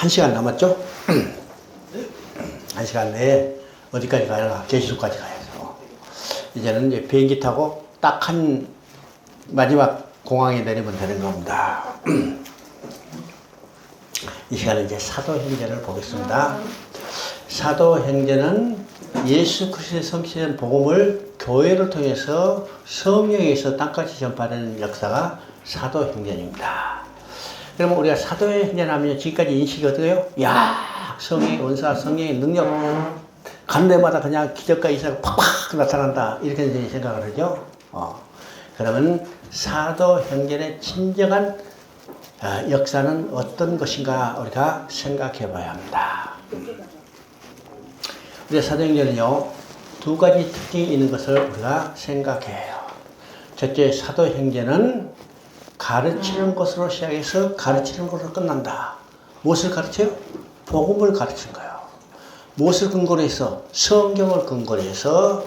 1시간 남았죠? 1시간 내에 어디까지 가야? 제주도까지 가야죠. 이제는 이제 비행기 타고 딱 한 마지막 공항에 내리면 되는 겁니다. 이 시간에 이제 사도행전을 보겠습니다. 사도행전은 예수 그리스도의 성취된 복음을 교회를 통해서 성령에서 땅까지 전파되는 역사가 사도행전입니다. 그러면 우리가 사도행전 하면 지금까지 인식이 어때요? 야, 성령의 원사, 성령의 능력, 간 데마다 그냥 기적과 이사가 팍팍 나타난다. 이렇게 생각을 하죠. 그러면 사도행전의 진정한 역사는 어떤 것인가 우리가 생각해 봐야 합니다. 우리 사도행전은요, 두 가지 특징이 있는 것을 우리가 생각해요. 첫째, 사도행전은 가르치는 것으로 시작해서 가르치는 것으로 끝난다. 무엇을 가르쳐요? 복음을 가르치는 거예요. 무엇을 근거로 해서? 성경을 근거로 해서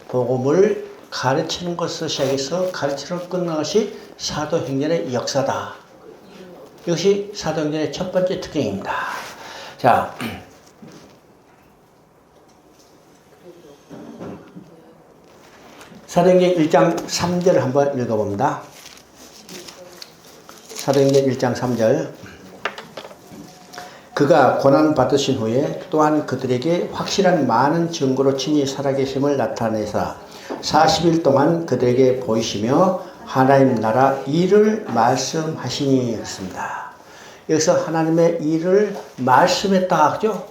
복음을 가르치는 것으로 시작해서 가르치는 끝난 것이 사도행전의 역사다. 이것이 사도행전의 첫 번째 특징입니다. 자, 사도행전 1장 3절 한번 읽어봅니다. 사도행전 1장 3절. 그가 고난 받으신 후에 또한 그들에게 확실한 많은 증거로 친히 살아계심을 나타내사 40일 동안 그들에게 보이시며 하나님 나라 일을 말씀하시니 했습니다. 여기서 하나님의 일을 말씀했다 하죠.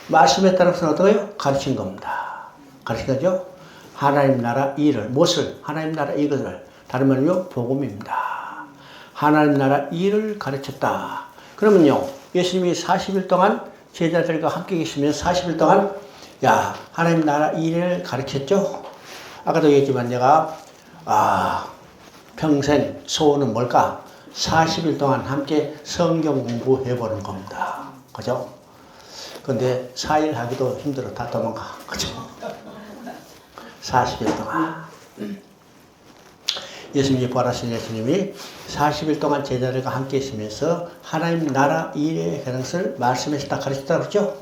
말씀했다는 것은 어떤가요? 가르친 겁니다. 가르친 거죠. 하나님 나라 일을, 무엇을? 하나님 나라 이것을, 다른 말로 복음입니다. 하나님 나라 일을 가르쳤다. 그러면요, 예수님이 40일 동안 제자들과 함께 계시면 40일 동안 하나님 나라 일을 가르쳤죠. 아까도 얘기했지만 내가 평생 소원은 뭘까? 40일 동안 함께 성경 공부해보는 겁니다. 그죠? 근데 4일 하기도 힘들어. 다 도망가. 그죠? 40일 동안. 예수님이 부활하신 예수님이 40일 동안 제자들과 함께 있으면서 하나님 나라 일에 관한 것을 말씀하셨다, 가르쳤다 그랬죠?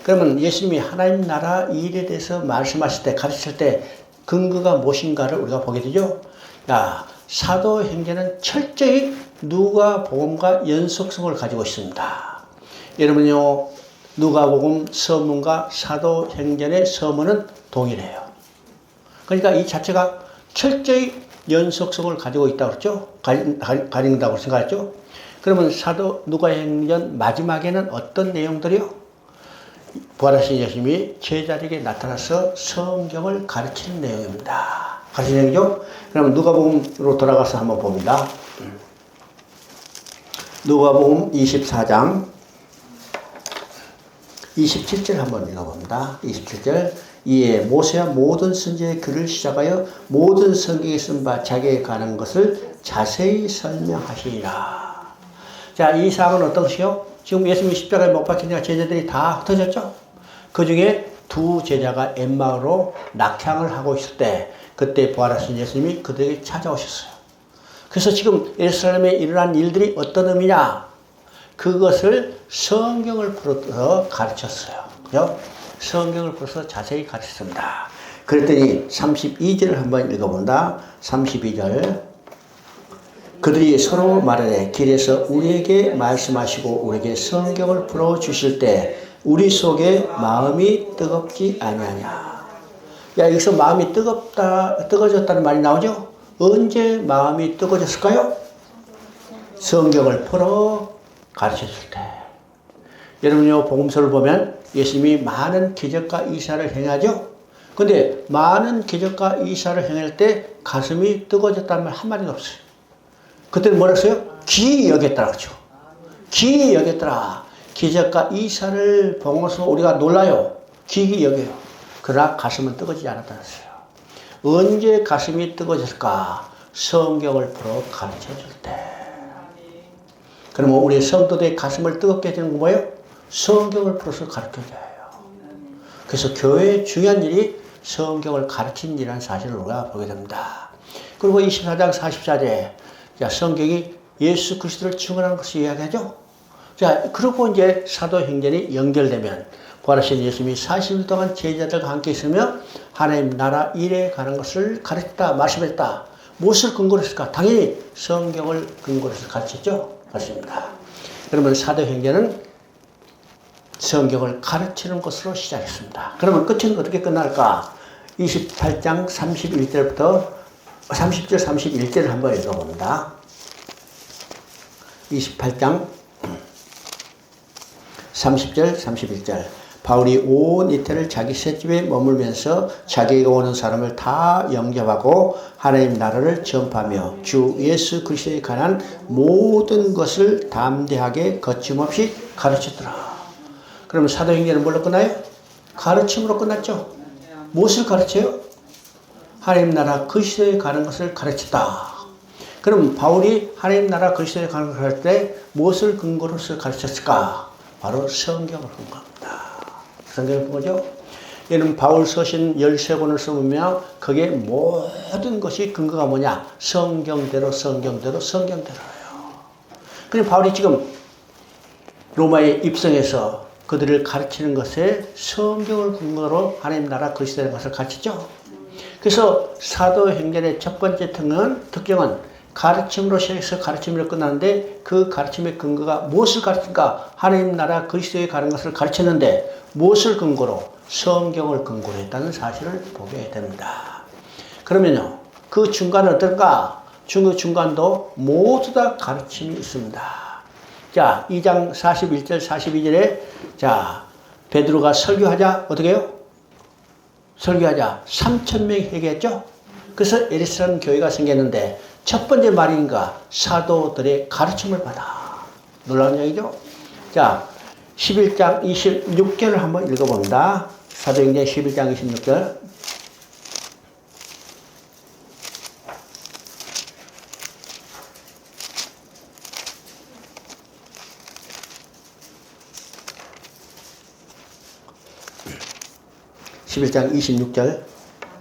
그러면 예수님이 하나님 나라 일에 대해서 말씀하실 때, 가르칠 때 근거가 무엇인가를 우리가 보게 되죠? 사도행전은 철저히 누가복음과 연속성을 가지고 있습니다. 여러분요, 누가복음 서문과 사도행전의 서문은 동일해요. 그러니까 이 자체가 철저히 연속성을 가지고 있다고 그랬죠? 가린다고 생각했죠? 그러면 누가행전 마지막에는 어떤 내용들이요? 부활하신 예수님이 제자들에게 나타나서 성경을 가르치는 내용입니다. 가르치는 내용이죠? 그러면 누가복음으로 돌아가서 한번 봅니다. 누가복음 24장 27절 한번 읽어봅니다. 27절. 이에 모세와 모든 선지자의 글을 시작하여 모든 성경에 쓴 바 자기에 관한 것을 자세히 설명하시리라. 자, 이 사항은 어떤 것이요? 지금 예수님이 십자가에 못 박히니까 제자들이 다 흩어졌죠? 그 중에 두 제자가 엠마오로 낙향을 하고 있을 때, 그때 부활하신 예수님이 그들에게 찾아오셨어요. 그래서 지금 예루살렘에 일어난 일들이 어떤 의미냐? 그것을 성경을 풀어서 가르쳤어요. 그죠? 성경을 풀어서 자세히 가르쳤습니다. 그랬더니 32절을 한번 읽어본다. 32절. 그들이 서로 말하되 길에서 우리에게 말씀하시고 우리에게 성경을 풀어주실 때 우리 속에 마음이 뜨겁지 아니하냐. 여기서 마음이 뜨거워졌다는 말이 나오죠? 언제 마음이 뜨거워졌을까요? 성경을 풀어 가르쳤을 때. 여러분요, 복음서를 보면 예수님이 많은 기적과 이사를 행하죠? 근데 많은 기적과 이사를 행할 때 가슴이 뜨거워졌다는 말 한마디도 없어요. 그때는 뭐라 했어요? 귀히 여겼더라. 그렇죠? 귀히 여겼더라. 기적과 이사를 보고서 우리가 놀라요. 귀히 여겨요. 그러나 가슴은 뜨거워지지 않았다는 거예요. 언제 가슴이 뜨거워질까? 성경을 풀어 가르쳐줄 때. 그러면 우리 성도들의 가슴을 뜨겁게 해주는 건 뭐예요? 성경을 풀어서 가르쳐줘야 해요. 그래서 교회의 중요한 일이 성경을 가르치는 일이라는 사실을 우리가 보게 됩니다. 그리고 24장 44절, 성경이 예수 그리스도를 증언하는 것을 이야기하죠. 자, 그리고 이제 사도행전이 연결되면 부활하신 예수님이 40일 동안 제자들과 함께 있으며 하나님 나라 일에 가는 것을 가르쳤다, 말씀했다. 무엇을 근거로 했을까? 당연히 성경을 근거로 해서 가르쳤죠. 그렇습니다. 그러면 사도행전은 성경을 가르치는 것으로 시작했습니다. 그러면 끝은 어떻게 끝날까? 28장 31절부터 30절 31절을 한번 읽어봅니다. 28장 30절 31절 바울이 온 이태를 자기 셋집에 머물면서 자기가 오는 사람을 다 영접하고 하나님 나라를 전파하며 주 예수 그리스도에 관한 모든 것을 담대하게 거침없이 가르쳤더라. 그러면 사도행전은 뭘로 끝나요? 가르침으로 끝났죠. 무엇을 가르쳐요? 하나님 나라 그리스도에 가는 것을 가르쳤다. 그럼 바울이 하나님 나라 그리스도에 가는 것을 가르칠 때 무엇을 근거로 가르쳤을까? 바로 성경을 근거합니다. 성경을 근거죠. 얘는 바울 서신 13권을 써보면 거기에 모든 것이 근거가 뭐냐? 성경대로예요. 그럼 바울이 지금 로마에 입성해서 그들을 가르치는 것에 성경을 근거로 하나님 나라 그리스도의 것을 가르치죠. 그래서 사도행전의 첫 번째 특징은 가르침으로 시작해서 가르침으로 끝나는데 그 가르침의 근거가 무엇을 가르칠까? 하나님 나라 그리스도에 가는 것을 가르쳤는데 무엇을 근거로? 성경을 근거로 했다는 사실을 보게 됩니다. 그러면요, 그 중간은 어떨까? 중간도 모두 다 가르침이 있습니다. 자, 2장 41절, 42절에 자, 베드로가 설교하자 어떻게 해요? 설교하자 3,000명이 회개했죠? 그래서 예루살렘 교회가 생겼는데 첫 번째 말인가? 사도들의 가르침을 받아. 놀라운 얘기죠? 자, 11장 26절을 한번 읽어봅니다. 사도행전 11장 26절. (11장 26절)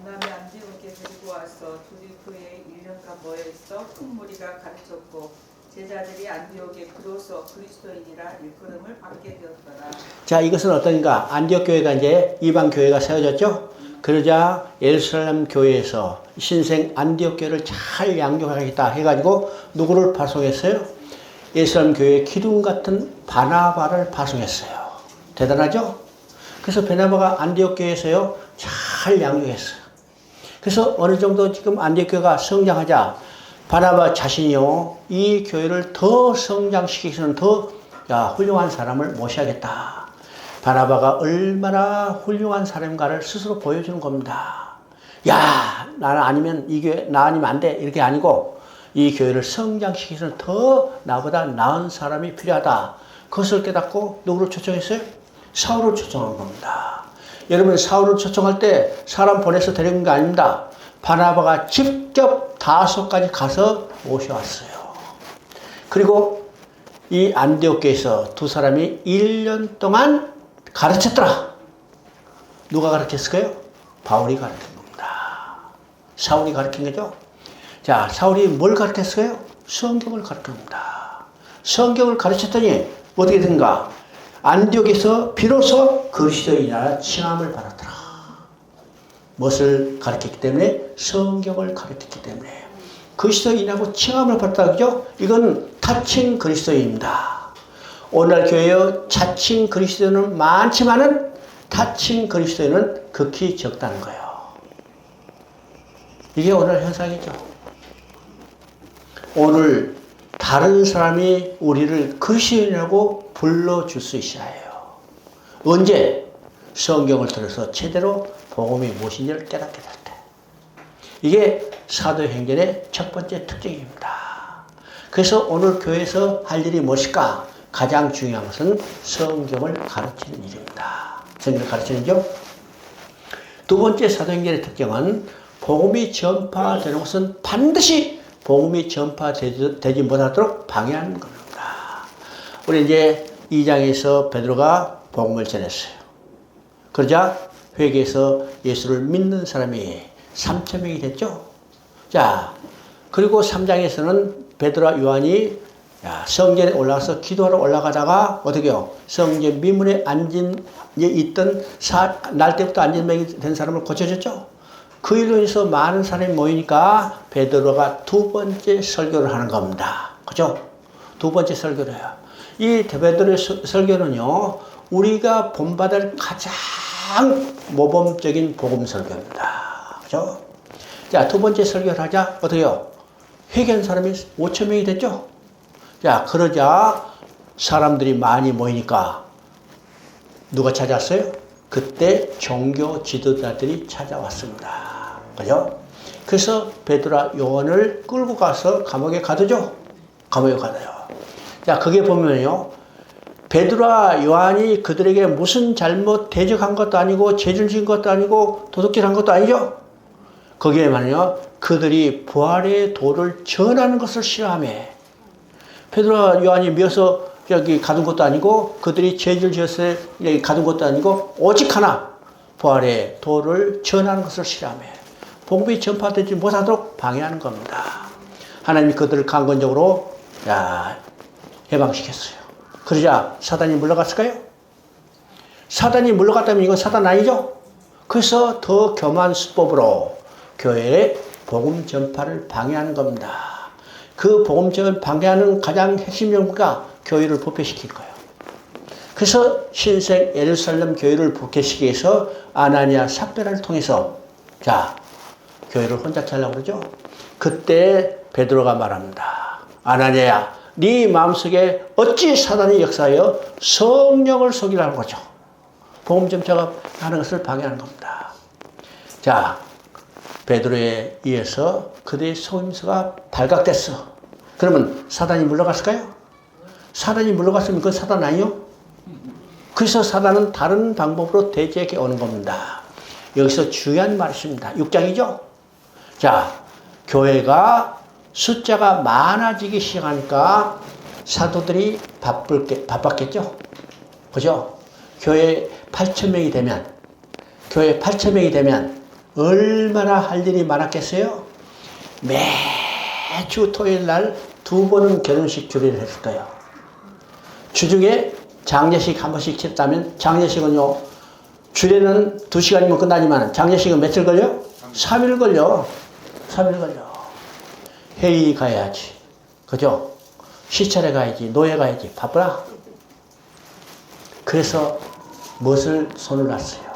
만남에 안디옥에 데리고 와서 둘이 그의 1년간 모여 있어 큰 무리가 가르쳤고 제자들이 안디옥에 비로소 그리스도인이라 일컬음을 받게 되었더라. 자, 이것은 어떤가? 안디옥 교회가 이제 이방 교회가 세워졌죠. 그러자 예루살렘 교회에서 신생 안디옥 교회를 잘 양육하겠다 해가지고 누구를 파송했어요? 예루살렘 교회 기둥 같은 바나바를 파송했어요. 대단하죠? 그래서 바나바가 안디옥 교회에서요 잘 양육했어요. 그래서 어느 정도 지금 안디옥 교회가 성장하자 바나바 자신이요 이 교회를 더 성장시키기 위해서는 더 훌륭한 사람을 모셔야겠다. 바나바가 얼마나 훌륭한 사람인가를 스스로 보여주는 겁니다. 야, 나는 아니면 이 교회 나 아니면 안 돼 이렇게 아니고 이 교회를 성장시키기 위해서는 더 나보다 나은 사람이 필요하다. 그것을 깨닫고 누구를 초청했어요? 사울을 초청한 겁니다. 여러분 사울을 초청할 때 사람 보내서 데려온 게 아닙니다. 바나바가 직접 다소까지 가서 모셔왔어요. 그리고 이 안디옥 교회에서 두 사람이 1년 동안 가르쳤더라. 누가 가르쳤을까요? 바울이 가르친 겁니다. 사울이 가르친 거죠. 자, 사울이 뭘 가르쳤어요? 성경을 가르친 겁니다. 성경을 가르쳤더니 어떻게 된가? 안디옥에서 비로소 그리스도인이라 칭함을 받았더라. 무엇을 가르쳤기 때문에? 성경을 가르쳤기 때문에. 그리스도인이라고 칭함을 받았다. 그죠? 이건 타칭 그리스도인입니다. 오늘날 교회의 자칭 그리스도인은 많지만은 타칭 그리스도인은 극히 적다는 거예요. 이게 오늘 현상이죠. 오늘 다른 사람이 우리를 그리스도인이라고 불러줄 수 있어야 해요. 언제? 성경을 들어서 제대로 복음이 무엇인지를 깨닫게 될 때. 이게 사도행전의 첫 번째 특징입니다. 그래서 오늘 교회에서 할 일이 무엇일까? 가장 중요한 것은 성경을 가르치는 일입니다. 성경을 가르치는 점. 두 번째 사도행전의 특징은 복음이 전파되는 것은 반드시 복음이 전파되지 못하도록 방해하는 겁니다. 우리 이제 2장에서 베드로가 복음을 전했어요. 그러자 회개해서 예수를 믿는 사람이 3,000명이 됐죠. 자, 그리고 3장에서는 베드로와 요한이 야, 성전에 올라가서 기도하러 올라가다가 어떻게요? 성전 미문에 있던 날 때부터 안진병이 된 사람을 고쳐줬죠. 그 일로 인해서 많은 사람이 모이니까 베드로가 두 번째 설교를 하는 겁니다. 그죠? 두 번째 설교를 해요. 이 베드로의 설교는요, 우리가 본받을 가장 모범적인 복음 설교입니다. 그죠? 자, 두 번째 설교를 하자. 어떻게요? 회개한 사람이 5천 명이 됐죠? 자, 그러자 사람들이 많이 모이니까 누가 찾아왔어요? 그때 종교 지도자들이 찾아왔습니다. 그죠? 그래서 베드로와 요한을 끌고 가서 감옥에 가두죠? 감옥에 가둬요. 자, 그게 보면요. 베드로와 요한이 그들에게 무슨 잘못 대적한 것도 아니고 죄를 지은 것도 아니고 도둑질한 것도 아니죠? 거기에 말이요. 그들이 부활의 도를 전하는 것을 싫어하며 베드로와 요한이 미어서 여기 가둔 것도 아니고 그들이 죄를 지었을 여기 가둔 것도 아니고 오직 하나 부활의 도를 전하는 것을 싫어하며 복음이 전파되지 못하도록 방해하는 겁니다. 하나님이 그들을 강권적으로 해방시켰어요. 그러자 사단이 물러갔을까요? 사단이 물러갔다면 이건 사단 아니죠? 그래서 더 교만 수법으로 교회의 복음 전파를 방해하는 겁니다. 그 복음 전파를 방해하는 가장 핵심 연구가 교회를 부패시킬 거예요. 그래서 신생 예루살렘 교회를 부패시키기 위해서 아나니아 삽베라를 통해서 교회를 혼자 하려고 그러죠. 그때 베드로가 말합니다. 아나니아야, 네 마음속에 어찌 사단이 역사하여 성령을 속이라는 거죠. 복음 전파가 하는 것을 방해하는 겁니다. 자, 베드로에 의해서 그들의 속임수가 발각됐어. 그러면 사단이 물러갔을까요? 사단이 물러갔으면 그건 사단 아니요? 그래서 사단은 다른 방법으로 대적에 오는 겁니다. 여기서 중요한 말이 있습니다. 6장이죠? 자, 교회가 숫자가 많아지기 시작하니까 사도들이 바빴겠죠? 그죠? 교회 8,000명이 되면 얼마나 할 일이 많았겠어요? 매주 토요일 날 2번은 결혼식 주례를 했을 거예요. 주중에 장례식 한 번씩 치렀다면 장례식은요, 주례는 2시간이면 끝나지만 장례식은 며칠 걸려? 3일 걸려. 3일 걸려. 회의 가야지. 그죠? 시찰에 가야지. 노예 가야지. 바쁘라. 그래서 무엇을 손을 놨어요?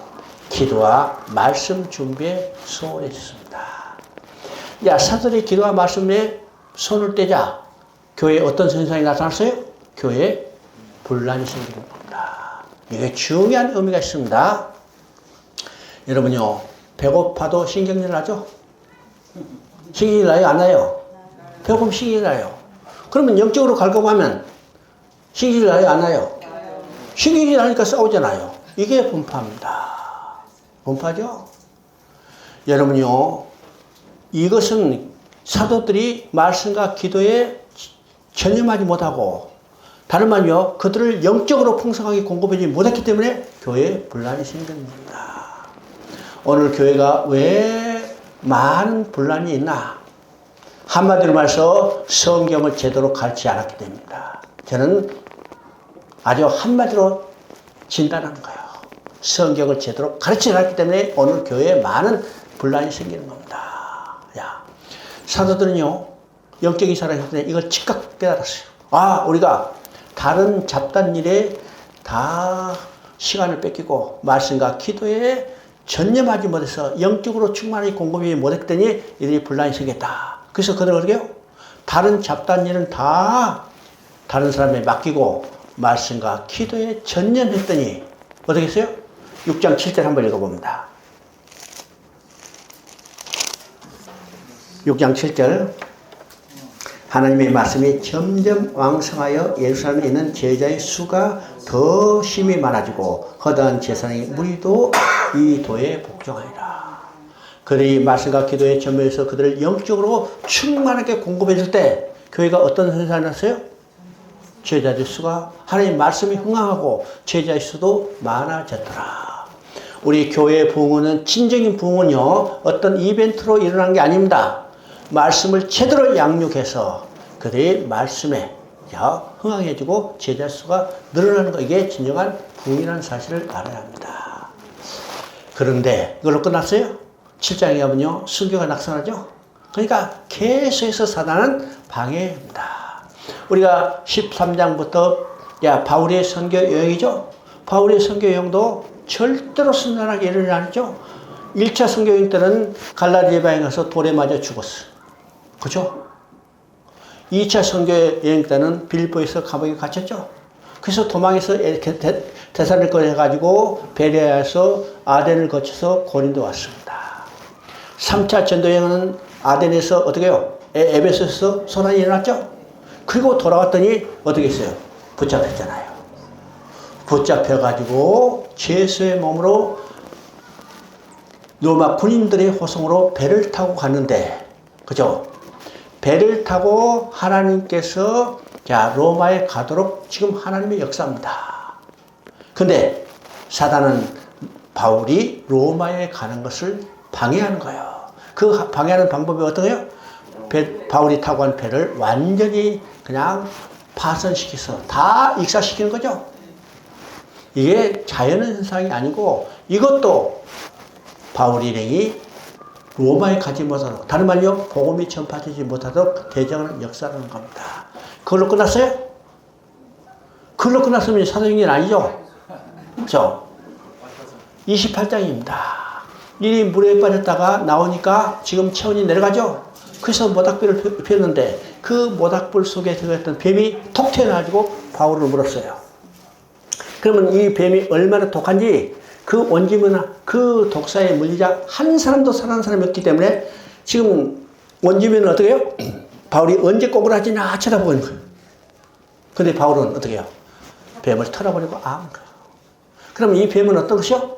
기도와 말씀 준비에 소홀해졌습니다. 야, 사도들이 기도와 말씀에 손을 떼자 교회에 어떤 현상이 나타났어요? 교회에 분란이 생기는 겁니다. 이게 중요한 의미가 있습니다. 여러분요, 배고파도 신경질 나죠? 신경질 나요? 안 나요? 배고프면 신경질 나요. 그러면 영적으로 가려고 하면 신경질 나요? 안 나요? 신경질 나니까 싸우잖아요. 이게 분파입니다. 분파죠? 여러분요, 이것은 사도들이 말씀과 기도에 전념하지 못하고, 다른 말이요, 그들을 영적으로 풍성하게 공급하지 못했기 때문에 교회에 분란이 생깁니다. 오늘 교회가 왜 많은 분란이 있나? 한마디로 말해서 성경을 제대로 가르치지 않았기 때문입니다. 저는 아주 한마디로 진단하는 거예요. 성경을 제대로 가르치지 않았기 때문에 오늘 교회에 많은 분란이 생기는 겁니다. 야, 사도들은요, 영적인 사람일 때 이걸 즉각 깨달았어요. 아, 우리가 다른 잡다한 일에 다 시간을 뺏기고 말씀과 기도에 전념하지 못해서 영적으로 충만히 공급이 못했더니 이들이 분란이 생겼다. 그래서 그들은 어떻게 해요? 다른 잡다한 일은 다 다른 사람에 맡기고 말씀과 기도에 전념했더니 어떻게 했어요? 6장 7절 한번 읽어봅니다. 6장 7절. 하나님의 말씀이 점점 왕성하여 예루살렘에 있는 제자의 수가 더 심히 많아지고 허다한 제사장의 무리도 이 도에 복종하리라. 그들이 말씀과 기도에 전면에서 그들을 영적으로 충만하게 공급해줄 때 교회가 어떤 현상이 났어요? 제자의 수가, 하나님 말씀이 흥황하고 제자의 수도 많아졌더라. 우리 교회의 부흥은, 진정인 부흥은요, 어떤 이벤트로 일어난 게 아닙니다. 말씀을 제대로 양육해서 그들의 말씀에 흥황해지고 제자 수가 늘어나는 거, 이게 진정한 부흥이라는 사실을 알아야 합니다. 그런데 이걸로 끝났어요? 7장에 가면요, 순교가 낙선하죠? 그러니까 계속해서 사단은 방해합니다. 우리가 13장부터 바울의 선교 여행이죠? 바울의 선교 여행도 절대로 순탄하게 일어나지 않았죠? 1차 선교 여행 때는 갈라디 지방에 가서 돌에 맞아 죽었어. 그죠? 2차 선교 여행 때는 빌립보에서 감옥에 갇혔죠? 그래서 도망해서 데살로니가에 해가지고 베레아에서 아덴을 거쳐서 고린도 왔습니다. 3차 전도 여행은 아덴에서 어떻게 해요? 에베소에서 소란이 일어났죠? 그리고 돌아왔더니 어떻게 했어요? 붙잡혔잖아요. 붙잡혀가지고 죄수의 몸으로 로마 군인들의 호송으로 배를 타고 갔는데, 그죠? 배를 타고 하나님께서 로마에 가도록 지금 하나님의 역사입니다. 근데 사단은 바울이 로마에 가는 것을 방해하는 거예요. 그 방해하는 방법이 어떠해요? 바울이 타고 간 배를 완전히 그냥 파손시켜서 다 익사시키는 거죠. 이게 자연의 현상이 아니고 이것도 바울 일행이 로마에 가지 못하도록, 다른 말로 복음이 전파되지 못하도록 대적하는 역사라는 겁니다. 그걸로 끝났어요? 그걸로 끝났으면 사도행전 아니죠? 그렇죠? 28장입니다. 일이 물에 빠졌다가 나오니까 지금 체온이 내려가죠? 그래서 모닥불을 피웠는데 그 모닥불 속에 들어있던 뱀이 톡 튀어나와가지고 바울을 물었어요. 그러면 이 뱀이 얼마나 독한지 그 원지문화, 그 독사에 물리자 한 사람도 살아난 사람이 없기 때문에 지금 원지문은 어떻게 해요? 바울이 언제 꼬부라지나 쳐다보고 있는 거예요. 근데 바울은 어떻게 해요? 뱀을 털어버리고 아는 거예요. 그럼 이 뱀은 어떤 것이요?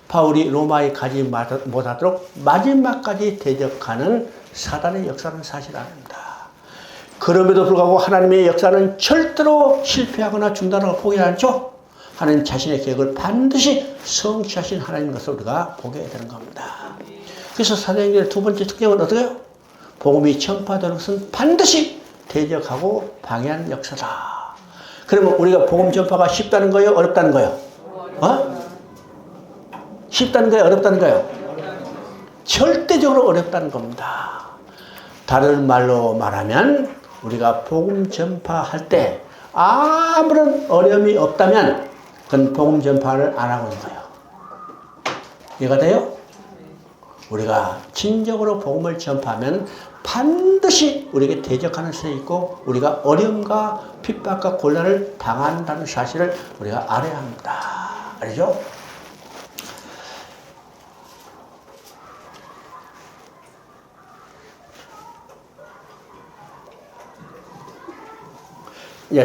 바울이 로마에 가지 못하도록 마지막까지 대적하는 사단의 역사는 사실 아닙니다. 그럼에도 불구하고 하나님의 역사는 절대로 실패하거나 중단하거나 포기하지 않죠? 하나님 자신의 계획을 반드시 성취하신 하나님 것을 우리가 보게 되는 겁니다. 그래서 사도행전의 두 번째 특징은 어떻게 해요? 복음이 전파되는 것은 반드시 대적하고 방해하는 역사다. 그러면 우리가 복음 전파가 쉽다는 거예요? 어렵다는 거예요? 쉽다는 거예요? 어렵다는 거예요? 절대적으로 어렵다는 겁니다. 다른 말로 말하면 우리가 복음 전파할 때 아무런 어려움이 없다면 그건 복음 전파를 안 하고 있는 거예요. 이해가 돼요? 우리가 진정으로 복음을 전파하면 반드시 우리에게 대적하는 것이 있고 우리가 어려움과 핍박과 곤란을 당한다는 사실을 우리가 알아야 합니다. 알죠?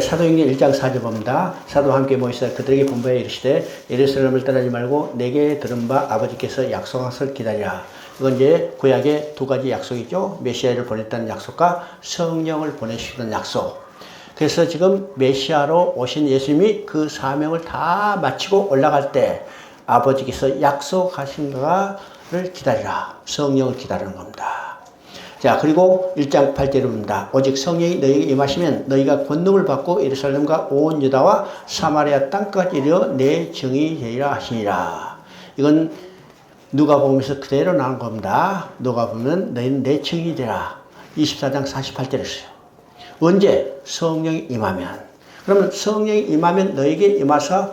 사도행전 1장 4절 봅니다. 사도와 함께 모이사 그들에게 분부하여 이르시되 예루살렘을 떠나지 말고 내게 들은 바 아버지께서 약속하실 기다리라. 이건 이제 구약의 두 가지 약속이죠. 메시아를 보냈다는 약속과 성령을 보내시는 약속. 그래서 지금 메시아로 오신 예수님이 그 사명을 다 마치고 올라갈 때 아버지께서 약속하신 것을 기다리라. 성령을 기다리는 겁니다. 자, 그리고 1장 8절입니다. 오직 성령이 너희에게 임하시면 너희가 권능을 받고 예루살렘과 온 유다와 사마리아 땅까지 이르러 내 증인이 되리라 하시니라. 이건 누가복음에서 그대로 나온 겁니다. 누가복음은 너희는 내 증인이 되라. 24장 48절이었어요. 언제? 성령이 임하면. 그러면 성령이 임하면 너희에게 임하사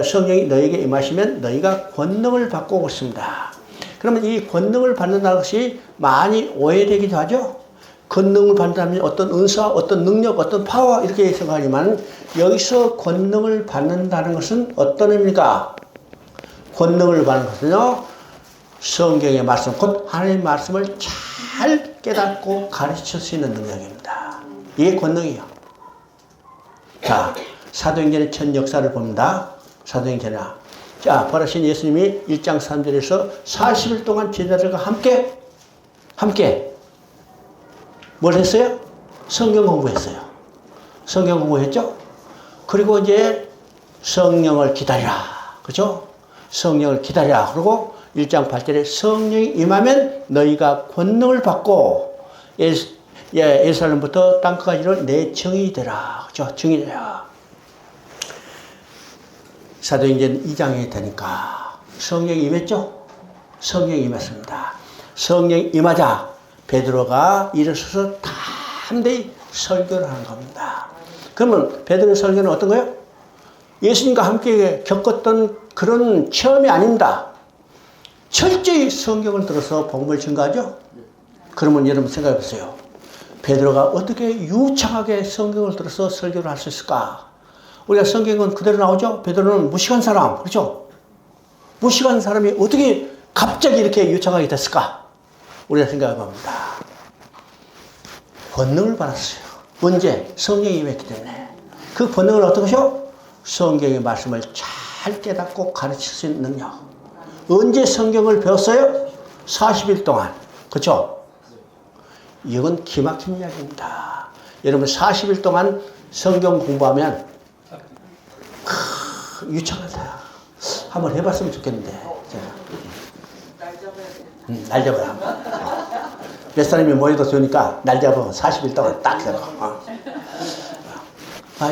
성령이 너희에게 임하시면 너희가 권능을 받고 오겠습니다. 그러면 이 권능을 받는다는 것이 많이 오해되기도 하죠. 권능을 받는다면 어떤 은사, 어떤 능력, 어떤 파워 이렇게 생각하지만 여기서 권능을 받는다는 것은 어떤 의미입니까? 권능을 받는 것은요. 성경의 말씀, 곧 하나님의 말씀을 잘 깨닫고 가르칠 수 있는 능력입니다. 이게 권능이에요. 자, 사도행전의 첫 역사를 봅니다. 사도행전이나. 자, 부활하신 예수님이 1장 3절에서 40일 동안 제자들과 함께 뭘 했어요? 성경 공부했어요. 성경 공부했죠? 그리고 이제 성령을 기다리라. 그죠? 성령을 기다리라. 그리고 1장 8절에 성령이 임하면 너희가 권능을 받고 예, 예루살렘부터 땅끝까지를 내 증인이 되라. 그죠? 증인이 되라. 사도행전 2장에 되니까 성령이 임했죠? 성령이 임했습니다. 성령이 임하자 베드로가 일어서서 담대히 설교를 하는 겁니다. 그러면 베드로의 설교는 어떤 거예요? 예수님과 함께 겪었던 그런 체험이 아닙니다. 철저히 성경을 들어서 복음을 증거하죠? 그러면 여러분 생각해 보세요. 베드로가 어떻게 유창하게 성경을 들어서 설교를 할 수 있을까? 우리가 성경은 그대로 나오죠? 베드로는 무식한 사람, 그렇죠? 무식한 사람이 어떻게 갑자기 이렇게 유창하게 됐을까? 우리가 생각해 봅니다. 권능을 받았어요. 언제? 성령이 임했기 때문에. 그 권능을 어떤 것이요? 성경의 말씀을 잘 깨닫고 가르칠 수 있는 능력. 언제 성경을 배웠어요? 40일 동안. 그렇죠? 이건 기막힌 이야기입니다. 여러분 40일 동안 성경 공부하면 유창하다. 한번 해봤으면 좋겠는데. 날 잡아야. 몇 사람이 모여도 좋으니까 날 잡으면 40일 동안 딱 해봐.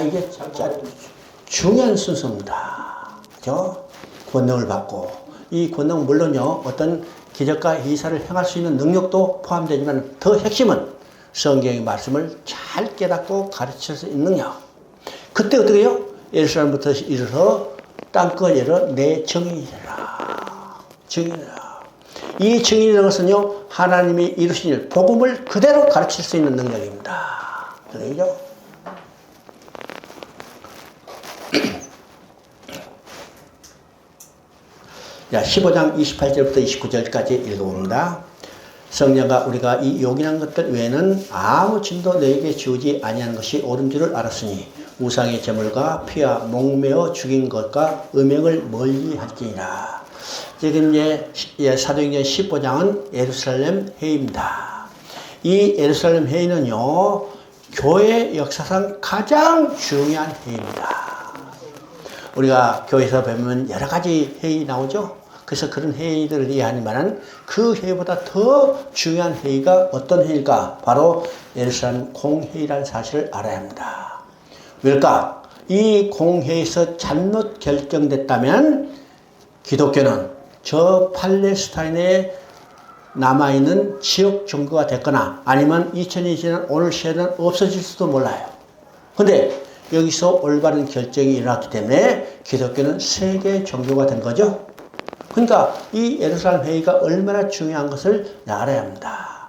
이게 진짜 중요한 순서입니다. 그죠? 권능을 받고, 이 권능 물론요, 어떤 기적과 이사를 행할 수 있는 능력도 포함되지만 더 핵심은 성경의 말씀을 잘 깨닫고 가르칠 수 있는 능력. 그때 어떻게 해요? 예루살렘부터 일어서 땅끝에로 내 증인이 되라. 증인이라. 이 증인이라는 것은요, 하나님이 이루신 일, 복음을 그대로 가르칠 수 있는 능력입니다. 그죠? 자, 15장 28절부터 29절까지 읽어봅니다. 성령아, 우리가 이 요긴한 것들 외에는 아무 짐도 너에게 지우지 아니하는 것이 옳은 줄을 알았으니 우상의 제물과 피와 목매어 죽인 것과 음행을 멀리할지니라. 지금 이제 사도행전 15장은 예루살렘 회의입니다. 이 예루살렘 회의는요, 교회 역사상 가장 중요한 회의입니다. 우리가 교회에서 배우면 여러 가지 회의 나오죠. 그래서 그런 회의들을 이해하지만 그 회의보다 더 중요한 회의가 어떤 회의일까? 바로 예루살렘 공회의라는 사실을 알아야 합니다. 왜일까? 이 공회에서 잘못 결정됐다면 기독교는 저 팔레스타인에 남아있는 지역 종교가 됐거나 아니면 2000년이 지난 오늘 시대는 없어질 수도 몰라요. 근데 여기서 올바른 결정이 일어났기 때문에 기독교는 세계 종교가 된 거죠. 그러니까 이 예루살렘 회의가 얼마나 중요한 것을 알아야 합니다.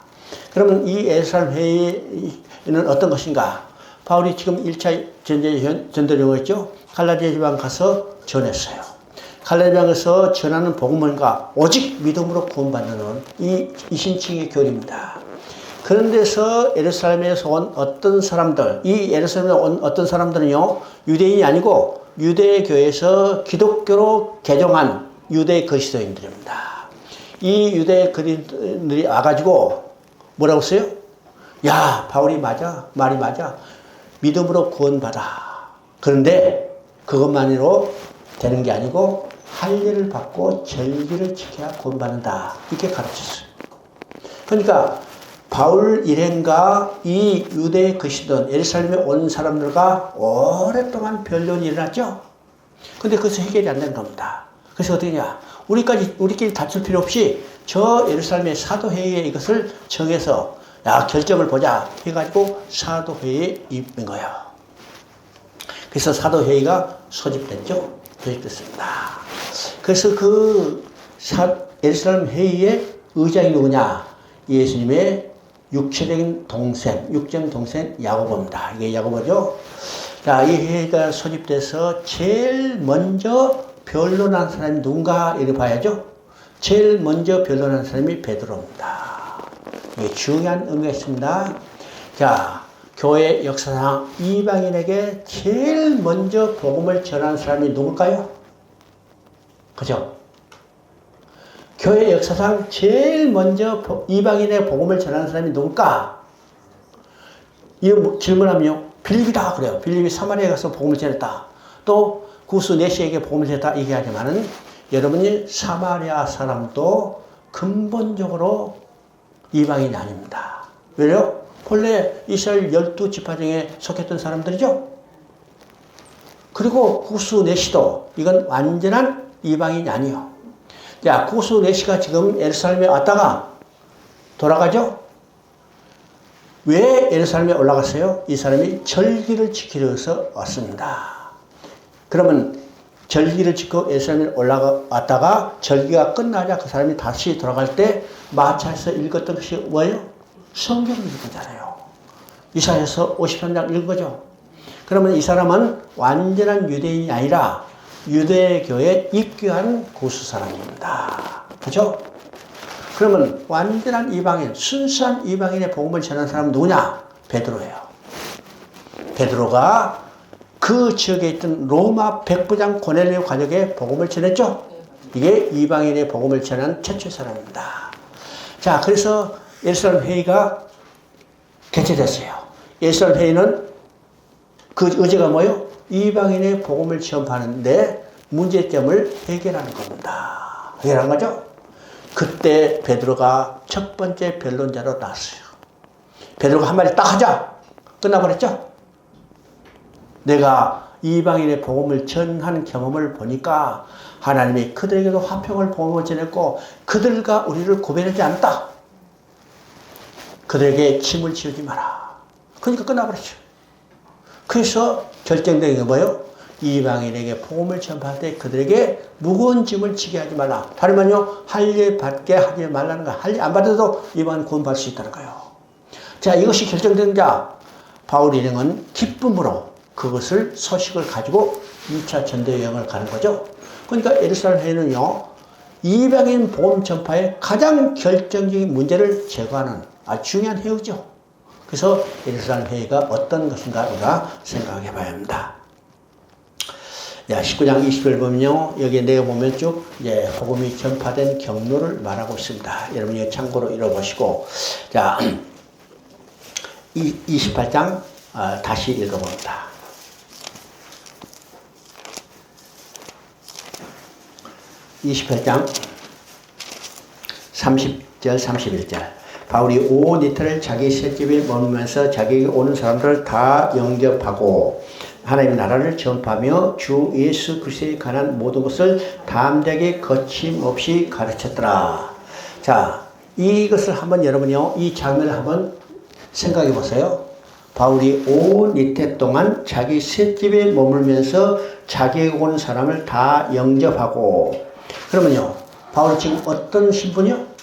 그러면 이 예루살렘 회의는 어떤 것인가? 바울이 지금 1차 전도령을 했죠. 갈라디아 지방 가서 전했어요. 갈라디아 지방에서 전하는 복음은 뭔가? 오직 믿음으로 구원받는 이 이신칭의 교리입니다. 그런 데서 예루살렘에서 온 어떤 사람들, 이 예루살렘에 온 어떤 사람들은요, 유대인이 아니고 유대교에서 기독교로 개종한 유대 그리스도인들입니다. 이 유대 그리스도인들이 와가지고 뭐라고 써요? 야, 바울이 맞아. 말이 맞아. 믿음으로 구원받아. 그런데 그것만으로 되는 게 아니고 할례를 받고 절기를 지켜야 구원받는다. 이렇게 가르쳤어요. 그러니까 바울 일행과 이 유대 그리스도인 예루살렘에 온 사람들과 오랫동안 변론이 일어났죠. 근데 그것이 해결이 안 된 겁니다. 그래서 어떻게 하냐? 우리끼리 다툴 필요 없이 저 예루살렘의 사도회의에 이것을 정해서 야, 결정을 보자 해가지고 사도회의에 입은 거예요. 그래서 사도회의가 소집됐죠. 소집됐습니다. 그래서 그 예루살렘 회의의 의장이 누구냐? 예수님의 육체적인 동생, 육적 동생 야고보입니다. 이게 야고보죠. 자, 이 회의가 소집돼서 제일 먼저 변론한 사람이 누군가 이렇게 봐야죠. 제일 먼저 변론한 사람이 베드로입니다. 이게 중요한 의미가 있습니다. 자, 교회 역사상 이방인에게 제일 먼저 복음을 전한 사람이 누굴까요? 그죠? 교회 역사상 제일 먼저 이방인의 복음을 전하는 사람이 누굴까? 이 질문하면요. 빌립이다 그래요. 빌립이 사마리아에 가서 복음을 전했다. 또 구스 네시에게 복음을 전했다 얘기하지만은 여러분이 사마리아 사람도 근본적으로 이방인이 아닙니다. 왜요? 본래 이스라엘 12지파 중에 속했던 사람들이죠. 그리고 구스 내시도 이건 완전한 이방인이 아니에요. 자, 구스 내시가 지금 예루살렘에 왔다가 돌아가죠. 왜 예루살렘에 올라갔어요? 이 사람이 절기를 지키려 해서 왔습니다. 그러면 절기를 지키고 예루살렘에 올라갔다가 절기가 끝나자 그 사람이 다시 돌아갈 때 마차에서 읽었던 것이 뭐예요? 성경을 읽었잖아요. 이사야서 53장 읽은 거죠. 그러면 이 사람은 완전한 유대인이 아니라 유대교에 입교한 구스 사람입니다. 그죠? 그러면 완전한 이방인, 순수한 이방인의 복음을 전하는 사람은 누구냐? 베드로예요. 베드로가 그 지역에 있던 로마 백부장 고넬료 가족의 복음을 전했죠. 이게 이방인의 복음을 전한 최초의 사람입니다. 자, 그래서 예루살렘 회의가 개최됐어요. 예루살렘 회의는 그 의제가 뭐예요? 이방인의 복음을 전파하는데 문제점을 해결하는 겁니다. 해결한 거죠? 그때 베드로가 첫 번째 변론자로 나왔어요. 베드로가 한마디 딱 하자 끝나버렸죠? 내가 이방인의 복음을 전한 경험을 보니까 하나님이 그들에게도 화평을 복음을 전했고 그들과 우리를 구별하지 않았다. 그들에게 침을 지우지 마라. 그러니까 끝나버렸죠. 그래서 결정된 게 뭐예요? 이방인에게 복음을 전파할 때 그들에게 무거운 짐을 지게 하지 말라. 다른 말은요, 할례 받게 하지 말라는 거야. 할례 안 받아도 이방인 구원받을 수 있다는 거예요. 자, 이것이 결정된 자 바울 일행은 기쁨으로 그것을 소식을 가지고 2차 전도 여행을 가는 거죠. 그러니까 예루살렘 회의는요, 이방인 복음 전파의 가장 결정적인 문제를 제거하는 아주 중요한 회의죠. 그래서 예루살렘 회의가 어떤 것인가 우리가 생각해 봐야 합니다. 야, 19장 20절 보면요, 여기에 내가 보면 쭉 이제 복음이 전파된 경로를 말하고 있습니다. 여러분 이거 참고로 읽어보시고, 자, 28장 다시 읽어봅니다. 28장 30절 31절. 바울이 온 이틀을 자기 셋집에 머물면서 자기에게 오는 사람들을 다 영접하고 하나님의 나라를 전파하며 주 예수 그리스도에 관한 모든 것을 담대하게 거침없이 가르쳤더라. 자, 이것을 한번 여러분요, 이 장면을 한번 생각해 보세요. 바울이 온 이틀 동안 자기 셋집에 머물면서 자기에게 오는 사람을 다 영접하고, 그러면요, 바울이 지금 어떤 신분이요?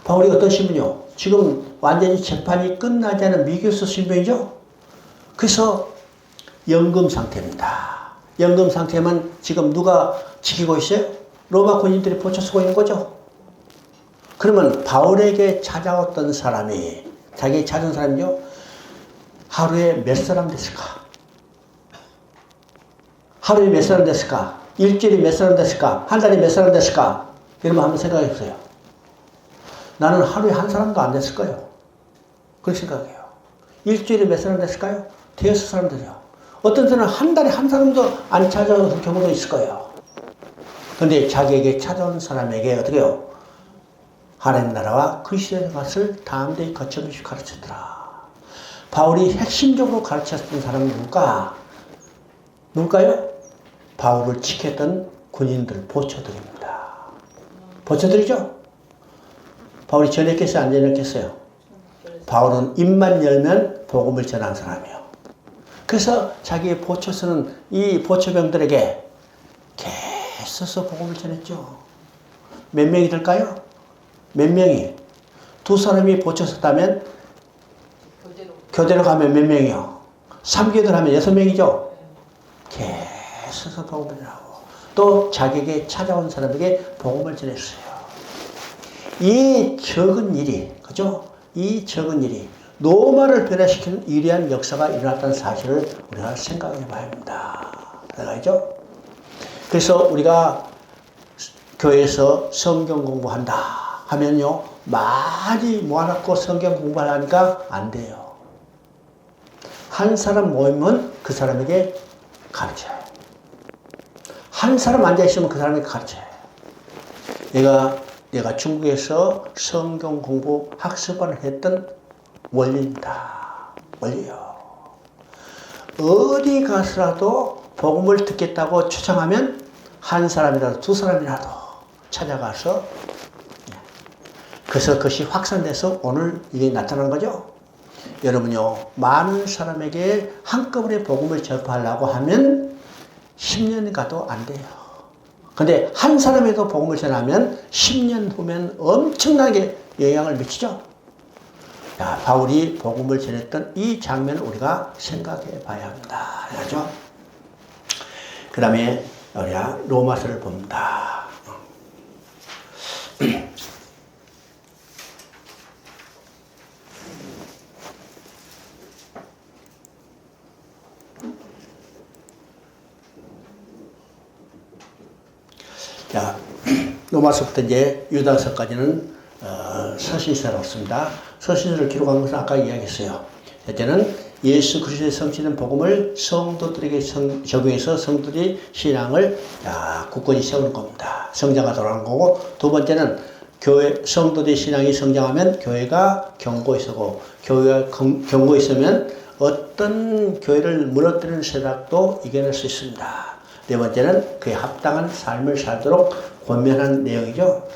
바울이 어떤 신분이요? 지금 완전히 재판이 끝나지 않은 미교수 신분이죠? 그래서 연금 상태입니다. 연금 상태면 지금 누가 지키고 있어요? 로마 군인들이 보쳐 쓰고 있는 거죠? 그러면 바울에게 찾아왔던 사람이, 자기에게 찾아온 사람이요, 하루에 몇 사람 됐을까? 하루에 몇 사람 됐을까? 일주일에 몇 사람 됐을까? 한 달에 몇 사람 됐을까? 여러분 한번 생각해 보세요. 나는 하루에 한 사람도 안 됐을 거예요. 그렇게 생각해요. 일주일에 몇 사람 됐을까요? 대여섯 사람 되죠. 어떤 때는 한 달에 한 사람도 안 찾아오는 경우도 있을 거예요. 그런데 자기에게 찾아오는 사람에게 어떻게 해요? 하나님 나라와 그리스도의 것을 담대히 거침없이 가르쳤더라. 바울이 핵심적으로 가르쳤던 사람은 누굴까? 누굴까요? 바울을 지켰던 군인들, 보초들입니다. 보초들이죠? 바울이 전했겠어요? 안 전했겠어요? 바울은 입만 열면 복음을 전한 사람이에요. 그래서 자기의 보초서는 이 보초병들에게 계속해서 복음을 전했죠. 몇 명이 될까요? 몇 명이? 두 사람이 보초섰다면 교대로 가면 몇 명이요? 3교대로 하면 6명이죠? 계속해서 복음을 전하고 또 자기에게 찾아온 사람에게 복음을 전했어요. 이 적은 일이, 그죠? 이 적은 일이 로마를 변화시키는 위대한 역사가 일어났다는 사실을 우리가 생각해 봐야 합니다. 알죠? 그래서 우리가 교회에서 성경 공부한다 하면요, 많이 모아놓고 성경 공부하려니까 안 돼요. 한 사람 모이면 그 사람에게 가르쳐요. 한 사람 앉아있으면 그 사람에게 가르쳐요. 내가 중국에서 성경 공부 학습을 했던 원리입니다. 원리요. 어디 가서라도 복음을 듣겠다고 초청하면 한 사람이라도 두 사람이라도 찾아가서 그래서 그것이 확산돼서 오늘 이게 나타난 거죠. 여러분요, 많은 사람에게 한꺼번에 복음을 전파하려고 하면 10년 가도 안 돼요. 근데 한 사람에도 복음을 전하면 10년 후면 엄청나게 영향을 미치죠. 자, 바울이 복음을 전했던 이 장면을 우리가 생각해 봐야 합니다. 알죠? 그 다음에 우리가 로마서를 봅니다. 자, 로마서부터 이제 유다서까지는 서신서로 씁니다. 서신서를 기록한 것은 아까 이야기했어요. 첫째는 예수 그리스도의 성취된 복음을 성도들에게 적용해서 성도들이 신앙을 굳건히 세우는 겁니다. 성장가 돌아가는 거고, 두 번째는 교회 성도들의 신앙이 성장하면 교회가 견고히 서고, 교회가 견고히 서면 어떤 교회를 무너뜨리는 세력도 이겨낼 수 있습니다. 네 번째는 그에 합당한 삶을 살도록 권면한 내용이죠.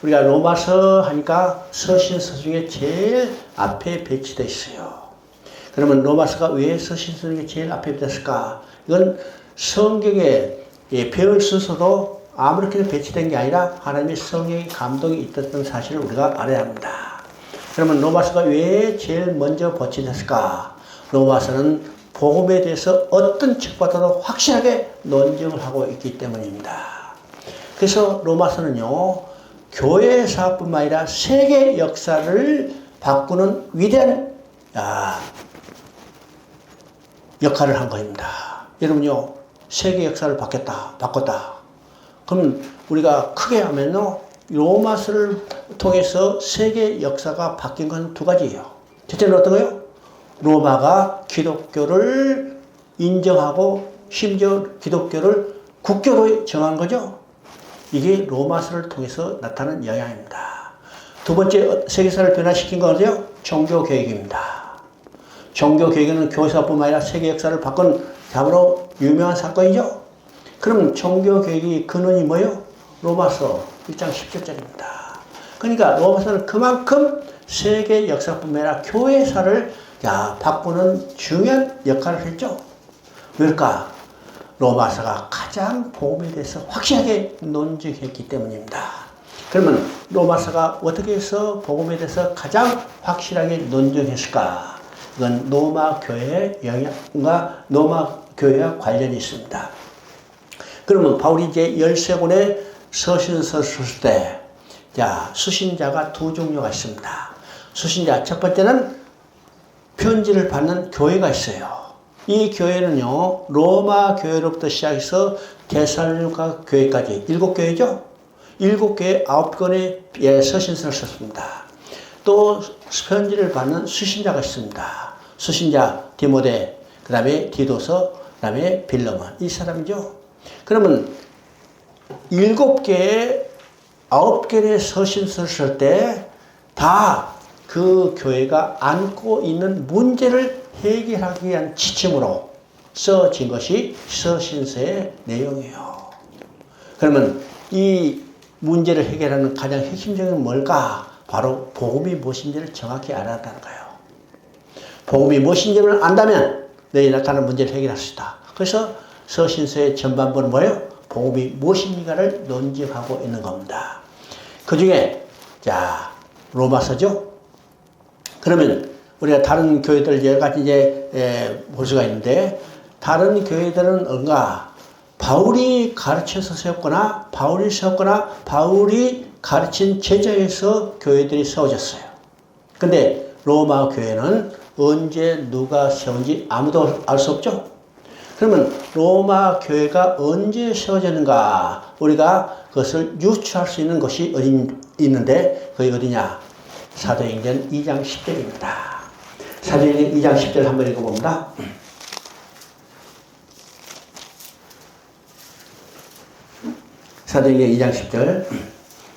우리가 로마서 하니까 서신서 중에 제일 앞에 배치되어 있어요. 그러면 로마서가 왜 서신서 중에 제일 앞에 됐을까? 이건 성경에 배울 순서도 아무렇게나 배치된 게 아니라 하나님의 성령의 감동이 있었던 사실을 우리가 알아야 합니다. 그러면 로마서가 왜 제일 먼저 배치됐을까? 로마서는 복음에 대해서 어떤 책보다도 확실하게 논증을 하고 있기 때문입니다. 그래서 로마서는요, 교회 사업뿐만 아니라 세계 역사를 바꾸는 위대한 역할을 한 것입니다. 여러분요, 세계 역사를 바꿨다. 그럼 우리가 크게 하면요, 로마서를 통해서 세계 역사가 바뀐 건 두 가지예요. 첫째는 어떤 거예요? 로마가 기독교를 인정하고 심지어 기독교를 국교로 정한 거죠. 이게 로마서를 통해서 나타난 영향입니다. 두 번째 세계사를 변화시킨 거죠. 종교개혁입니다. 종교개혁은 교회사뿐만 아니라 세계 역사를 바꾼 참으로 유명한 사건이죠. 그럼 종교개혁의 근원이 뭐예요? 로마서 1장 10절입니다. 그러니까 로마서는 그만큼 세계 역사뿐만 아니라 교회사를 바꾸는 중요한 역할을 했죠. 왜일까? 로마서가 가장 복음에 대해서 확실하게 논증했기 때문입니다. 그러면 로마서가 어떻게 해서 복음에 대해서 가장 확실하게 논증했을까? 이건 로마 교회의 영향과 로마 교회와 관련이 있습니다. 그러면 바울이 이제 13권의 서신서를 썼을 때, 수신자가 두 종류가 있습니다. 수신자, 첫 번째는 편지를 받는 교회가 있어요. 이 교회는요, 로마 교회로부터 시작해서 데살로니가 교회까지 7교회죠. 7교회 9권의 서신서를 썼습니다. 또 편지를 받는 수신자가 있습니다. 수신자 디모데, 그 다음에 디도서, 그 다음에 빌레몬, 이 사람이죠. 그러면 7개의 9개의 서신서를 쓸 때 다 그 교회가 안고 있는 문제를 해결하기 위한 지침으로 써진 것이 서신서의 내용이에요. 그러면 이 문제를 해결하는 가장 핵심적인 건 뭘까? 바로 복음이 무엇인지를 정확히 알아야 한다는 거예요. 복음이 무엇인지를 안다면 너희 나타나는 문제를 해결할 수 있다. 그래서 서신서의 전반부는 뭐예요? 복음이 무엇인가를 논증하고 있는 겁니다. 그 중에 로마서죠. 그러면 우리가 다른 교회들 여러 가지 볼 수가 있는데, 다른 교회들은 뭔가 바울이 가르쳐서 세웠거나 바울이 가르친 제자에서 교회들이 세워졌어요. 근데 로마 교회는 언제 누가 세운지 아무도 알 수 없죠. 그러면 로마 교회가 언제 세워졌는가? 우리가 그것을 유추할 수 있는 것이 있는데, 그게 어디냐? 사도행전 2장 10절입니다. 사도행전 2장 10절 한번 읽어봅니다. 사도행전 2장 10절.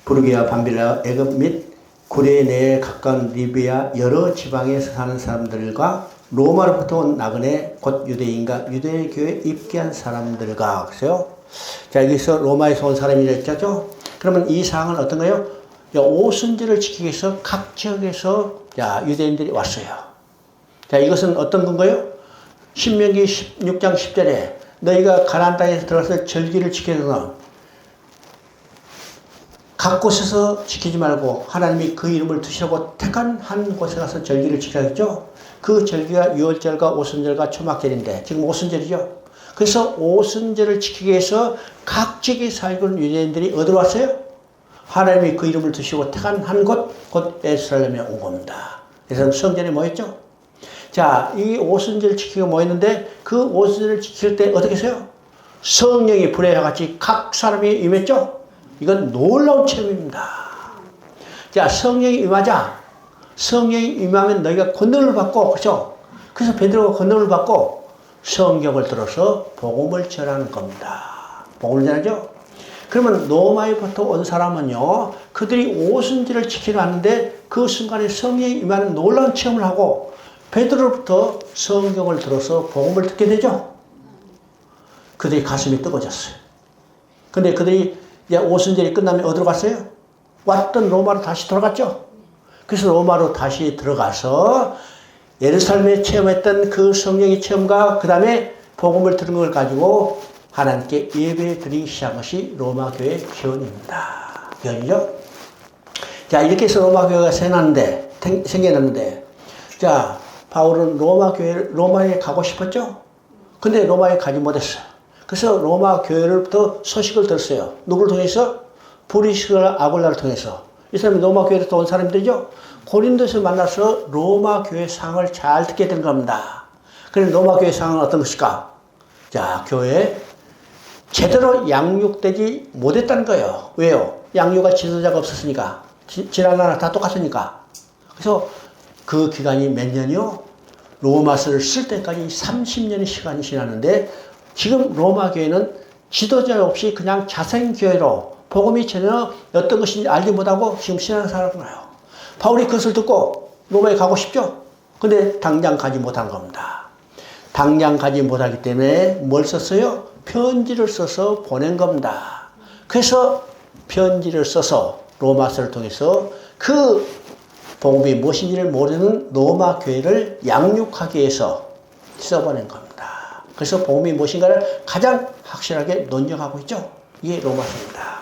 부르기와 밤빌라 애굽 및 구레네에 가까운 리비아 여러 지방에서 사는 사람들과 로마로부터 온 나그네 곧 유대인과 유대교에 입기한 사람들과 그래서요. 자, 여기서 로마에서 온 사람이라 했죠. 그러면 이 사항은 어떤 거예요? 오순절을 지키기 위해서 각 지역에서 유대인들이 왔어요. 자, 이것은 어떤 건가요? 신명기 16장 10절에 너희가 가나안 땅에서 들어가서 절기를 지켜서 각 곳에서 지키지 말고 하나님이 그 이름을 두시라고 택한 한 곳에 가서 절기를 지키라 했죠. 그 절기가 유월절과 오순절과 초막절인데 지금 오순절이죠. 그래서 오순절을 지키기 위해서 각 지역에 살고 있는 유대인들이 어디로 왔어요? 하나님이 그 이름을 두시고 택한 한 곳, 곧 예루살렘에 온 겁니다. 그래서 성전에 모였죠. 자, 이 오순절을 지키고 모였는데 그 오순절을 지킬 때 어떻게 했어요? 성령이 불의 같이 각 사람이 임했죠. 이건 놀라운 체험입니다. 자, 성령이 임하자. 성령이 임하면 너희가 권능을 받고, 그렇죠? 그래서 베드로가 권능을 받고 성경을 들어서 복음을 전하는 겁니다. 복음을 전하죠? 그러면 로마에부터 온 사람은요, 그들이 오순절을 지키러 왔는데 그 순간에 성령이 임하는 놀라운 체험을 하고 베드로부터 성경을 들어서 복음을 듣게 되죠. 그들이 가슴이 뜨거워졌어요. 근데 그들이 이제 오순절이 끝나면 어디로 갔어요? 왔던 로마로 다시 돌아갔죠. 그래서 로마로 다시 들어가서 예루살렘에 체험했던 그 성령의 체험과 그 다음에 복음을 들은 걸 가지고 하나님께 예배 드리기 시작한 것이 로마 교회의 교훈입니다. 교훈이죠? 자, 이렇게 해서 로마 교회가 생겨났는데, 자, 바울은 로마에 가고 싶었죠? 근데 로마에 가지 못했어요. 그래서 로마 교회로부터 소식을 들었어요. 누구를 통해서? 브리스가 아굴라를 통해서. 이 사람이 로마 교회로부터 온 사람들이죠? 고린도에서 만나서 로마 교회 상을 잘 듣게 된 겁니다. 그럼 로마 교회 상은 어떤 것일까? 자, 교회에 제대로 양육되지 못했다는 거예요. 왜요? 양육할 지도자가 없었으니까. 지난 나라 다 똑같으니까. 그래서 그 기간이 몇 년이요? 로마서를 쓸 때까지 30년의 시간이 지났는데 지금 로마 교회는 지도자 없이 그냥 자생교회로 복음이 전혀 어떤 것인지 알지 못하고 지금 신앙생활을 하요. 바울이 그것을 듣고 로마에 가고 싶죠? 근데 당장 가지 못한 겁니다. 당장 가지 못하기 때문에 뭘 썼어요? 편지를 써서 보낸 겁니다. 그래서 편지를 써서 로마서를 통해서 그 복음이 무엇인지를 모르는 로마 교회를 양육하기 위해서 써보낸 겁니다. 그래서 복음이 무엇인가를 가장 확실하게 논증하고 있죠. 이게 로마서입니다.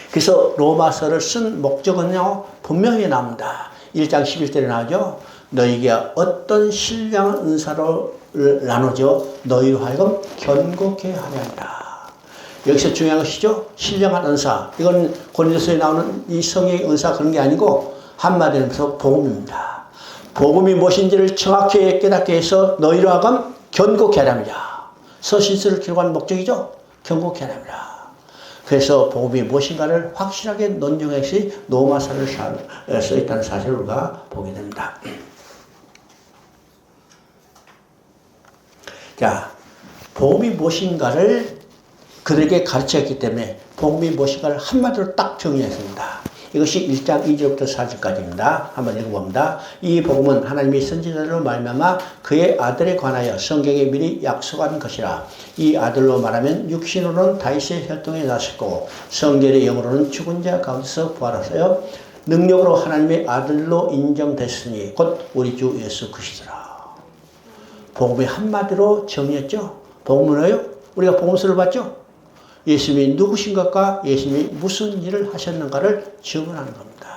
그래서 로마서를 쓴 목적은요, 분명히 나옵니다. 1장 11절에 나오죠. 너희에게 어떤 신령한 은사를 나누죠. 너희로 하여금 견고케 하려 합니다. 여기서 중요한 것이죠. 신령한 은사. 이건 고린도서에 나오는 이 성령의 은사 그런 게 아니고 한마디로 해서 복음입니다. 복음이 무엇인지를 정확히 깨닫게 해서 너희로 하여금 견고케 하려 합니다. 서신서를 기록한 목적이죠. 견고케 하려 합니다. 그래서 복음이 무엇인가를 확실하게 논증해서 로마서를 써 있다는 사실을 우리가 보게 됩니다. 자, 복음이 무엇인가를 그들에게 가르쳤기 때문에 복음이 무엇인가를 한마디로 딱 정리했습니다. 이것이 1장 2절부터 4절까지입니다. 한번 읽어봅니다. 이 복음은 하나님이 선지자로 말미암아 그의 아들에 관하여 성경에 미리 약속한 것이라. 이 아들로 말하면 육신으로는 다윗의 혈통에 나셨고 성결의 영으로는 죽은 자 가운데서 부활하여 능력으로 하나님의 아들로 인정됐으니 곧 우리 주 예수 그리스도라. 복음이 한마디로 정리했죠. 복음은 뭐예요? 우리가 복음서를 봤죠? 예수님이 누구신가가 예수님이 무슨 일을 하셨는가를 증언하는 겁니다.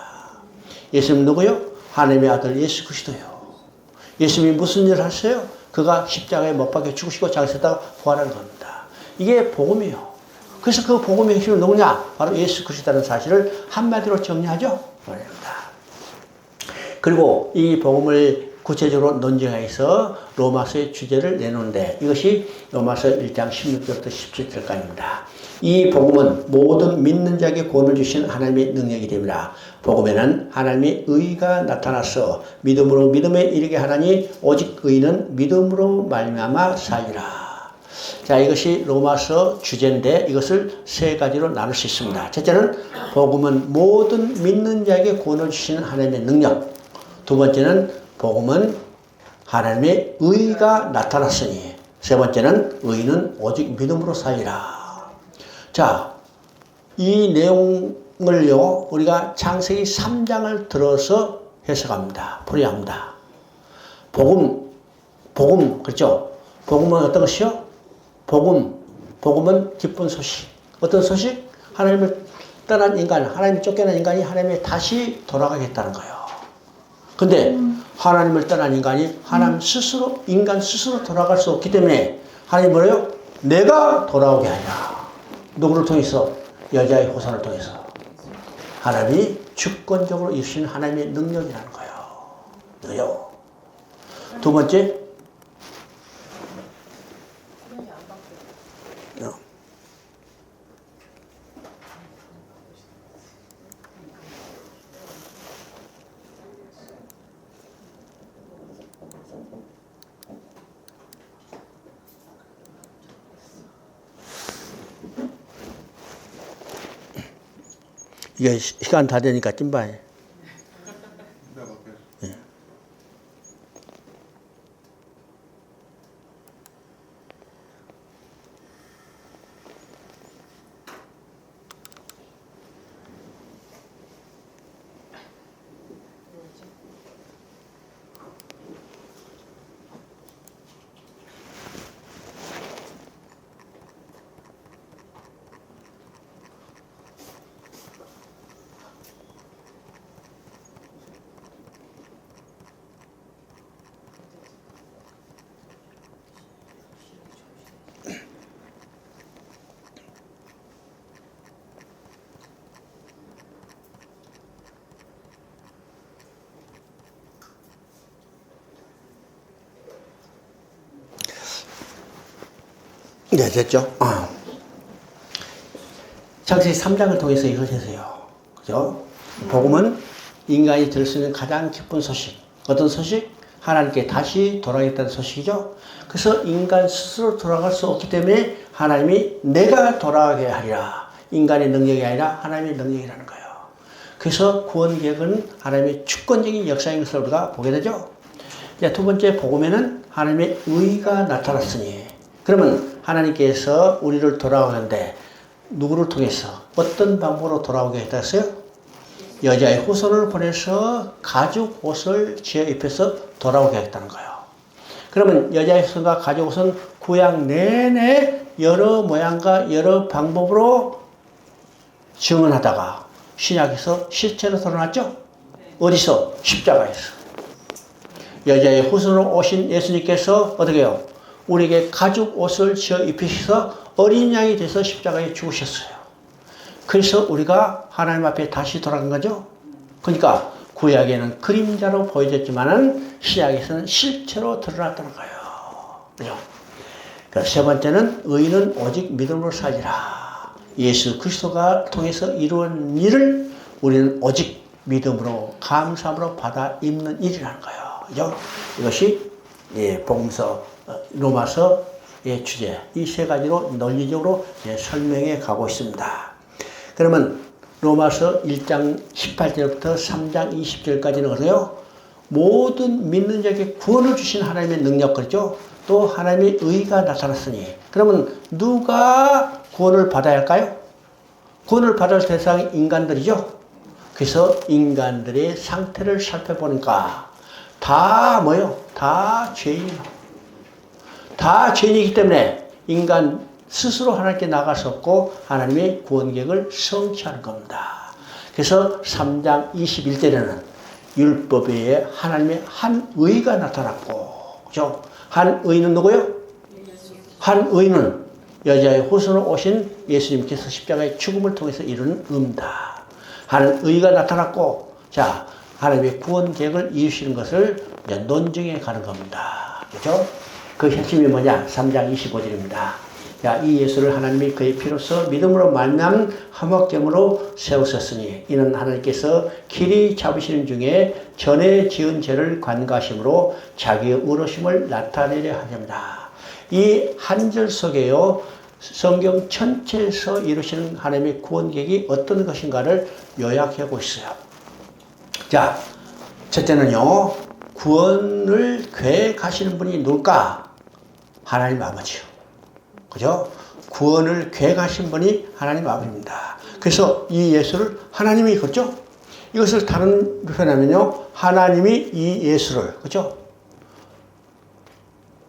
예수님 누구요? 하나님의 아들 예수 그리스도요. 예수님이 무슨 일을 하셨어요? 그가 십자가에 못 박혀 죽으시고 장사다가 부활하는 겁니다. 이게 복음이에요. 그래서 그 복음의 핵심은 누구냐? 바로 예수 그리스도라는 사실을 한마디로 정리하죠. 그리고 이 복음을 구체적으로 논증해서 로마서의 주제를 내놓는데 이것이 로마서 1장 16절부터 17절까지입니다. 이 복음은 모든 믿는 자에게 구원을 주신 하나님의 능력이 됩니다. 복음에는 하나님의 의가 나타나서 믿음으로 믿음에 이르게 하나니 오직 의는 믿음으로 말미암아 살리라. 자, 이것이 로마서 주제인데 이것을 세 가지로 나눌 수 있습니다. 첫째는 복음은 모든 믿는 자에게 구원을 주시는 하나님의 능력. 두 번째는 복음은 하나님의 의가 나타났으니. 세 번째는 의는 오직 믿음으로 살리라. 자, 이 내용을요 우리가 창세기 3장을 들어서 해석합니다. 풀이합니다. 복음 그렇죠? 복음은 어떤 것이요? 복음은 기쁜 소식. 어떤 소식? 하나님을 떠난 인간, 하나님을 쫓겨난 인간이 하나님에 다시 돌아가겠다는 거예요. 근데 하나님을 떠난 인간이 하나님 스스로, 인간 스스로 돌아갈 수 없기 때문에 하나님 뭐래요? 내가 돌아오게 하리라. 누구를 통해서? 여자의 호산을 통해서. 하나님이 주권적으로 이루시는 하나님의 능력이라는 거예요. 두 번째, 이게 시간 다 되니까 찐바해. 예. 네, 됐죠? 창세기 3장을 통해서 이걸 해서요. 그죠? 복음은 인간이 들을 수 있는 가장 기쁜 소식. 어떤 소식? 하나님께 다시 돌아가겠다는 소식이죠. 그래서 인간 스스로 돌아갈 수 없기 때문에 하나님이 내가 돌아가게 하리라. 인간의 능력이 아니라 하나님의 능력이라는 거예요. 그래서 구원 계획은 하나님의 주권적인 역사인 것을 우리가 보게 되죠. 이제 두 번째 복음에는 하나님의 의가 나타났으니. 그러면 하나님께서 우리를 돌아오는데 누구를 통해서 어떤 방법으로 돌아오게 했다고요? 여자의 후손을 보내서 가죽 옷을 지어 입혀서 돌아오게 했다는 거예요. 그러면 여자의 후손과 가죽 옷은 구약 내내 여러 모양과 여러 방법으로 증언하다가 신약에서 실체로 드러났죠? 어디서? 십자가에서. 여자의 후손으로 오신 예수님께서 어떻게 해요? 우리에게 가죽 옷을 지어 입히셔서 어린 양이 돼서 십자가에 죽으셨어요. 그래서 우리가 하나님 앞에 다시 돌아간 거죠. 그러니까 구약에는 그림자로 보여졌지만은 신약에서는 실체로 드러났다는 거예요. 그죠? 세 번째는 의는 오직 믿음으로 살리라. 예수 그리스도가 통해서 이루은 일을 우리는 오직 믿음으로 감사함으로 받아 입는 일이라는 거예요. 그죠? 이것이 복음서 로마서의 주제, 이 세 가지로 논리적으로 설명해 가고 있습니다. 그러면 로마서 1장 18절부터 3장 20절까지는 그래요. 모든 믿는 자에게 구원을 주신 하나님의 능력, 그렇죠? 또 하나님의 의가 나타났으니. 그러면 누가 구원을 받아야 할까요? 구원을 받을 대상이 인간들이죠. 그래서 인간들의 상태를 살펴보니까 다 뭐요? 다 죄인이에요. 다 죄인이기 때문에 인간 스스로 하나님께 나갈 수 없고 하나님의 구원 계획을 성취하는 겁니다. 그래서 3장 21절에는 율법에 하나님의 한 의가 나타났고, 그죠? 한 의는 누구요? 한 의는 여자의 후손으로 오신 예수님께서 십자가의 죽음을 통해서 이루는 의입니다. 한 의가 나타났고, 자, 하나님의 구원 계획을 이루시는 것을 논증해 가는 겁니다. 그죠? 그 핵심이 뭐냐? 3장 25절입니다. 자, 이 예수를 하나님이 그의 피로써 믿음으로 말미암은 화목제물로 세우셨으니 이는 하나님께서 길이 잡으시는 중에 전에 지은 죄를 관가하심으로 자기의 의로심을 나타내려 하렵니다. 이 한 절 속에요. 성경 전체에서 이루시는 하나님의 구원 계획이 어떤 것인가를 요약하고 있어요. 자, 첫째는요. 구원을 계획하시는 분이 누굴까? 하나님 아버지요. 그죠? 구원을 계획하신 분이 하나님 아버지입니다. 그래서 이 예수를 하나님이 그렇죠? 이것을 다른 표현하면요. 하나님이 이 예수를 그렇죠?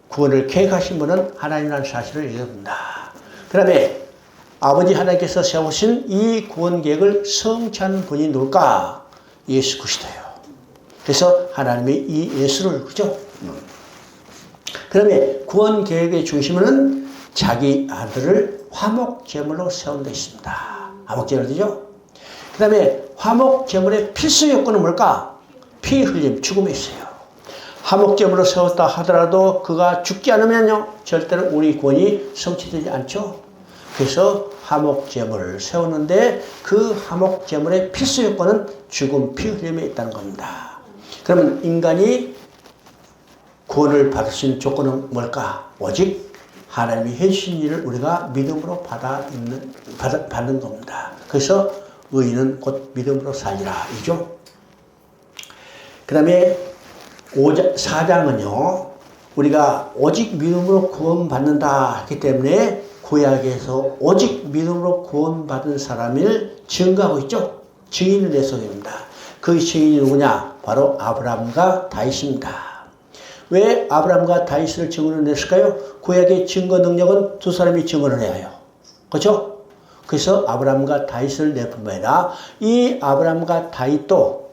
구원을 계획하신 분은 하나님이라는 사실을 얘기합니다. 그 다음에 아버지 하나님께서 세우신 이 구원 계획을 성취하는 분이 누굴까? 예수 그리스도예요. 그래서 하나님이 이 예수를 그렇죠? 그 다음에 구원 계획의 중심은 자기 아들을 화목 제물로 세운 데 있습니다. 화목 제물이죠. 그 다음에 화목 제물의 필수 요건은 뭘까? 피 흘림, 죽음에 있어요. 화목 제물로 세웠다 하더라도 그가 죽지 않으면요 절대로 우리 구원이 성취되지 않죠. 그래서 화목 제물을 세우는데 그 화목 제물의 필수 요건은 죽음, 피 흘림에 있다는 겁니다. 그러면 인간이 구원을 받을 수 있는 조건은 뭘까? 오직 하나님이 해주신 일을 우리가 믿음으로 받는 겁니다. 그래서 의인은 곧 믿음으로 살리라. 이죠. 그 다음에 4장은요. 우리가 오직 믿음으로 구원받는다 했기 때문에 구약에서 오직 믿음으로 구원받은 사람을 증거하고 있죠. 증인을 내세웁니다. 그 증인이 누구냐? 바로 아브라함과 다윗입니다. 왜 아브라함과 다윗을 증언을 냈을까요? 구약의 증거 능력은 두 사람이 증언을 해야 해요. 그렇죠? 그래서 아브라함과 다윗을 낼 뿐만 아니라 이 아브라함과 다윗도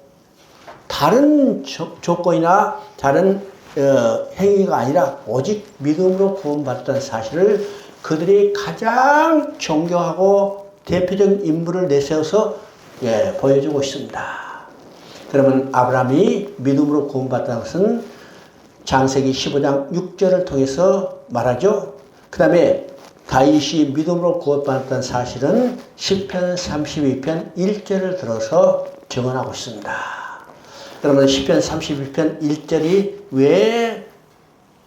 다른 조건이나 다른 행위가 아니라 오직 믿음으로 구원받았다는 사실을 그들이 가장 존경하고 대표적인 인물을 내세워서 보여주고 있습니다. 그러면 아브라함이 믿음으로 구원받았다는 것은 창세기 15장 6절을 통해서 말하죠. 그 다음에 다윗이 믿음으로 구원받았다는 사실은 시편 32편 1절을 들어서 증언하고 있습니다. 그러면 시편 32편 1절이 왜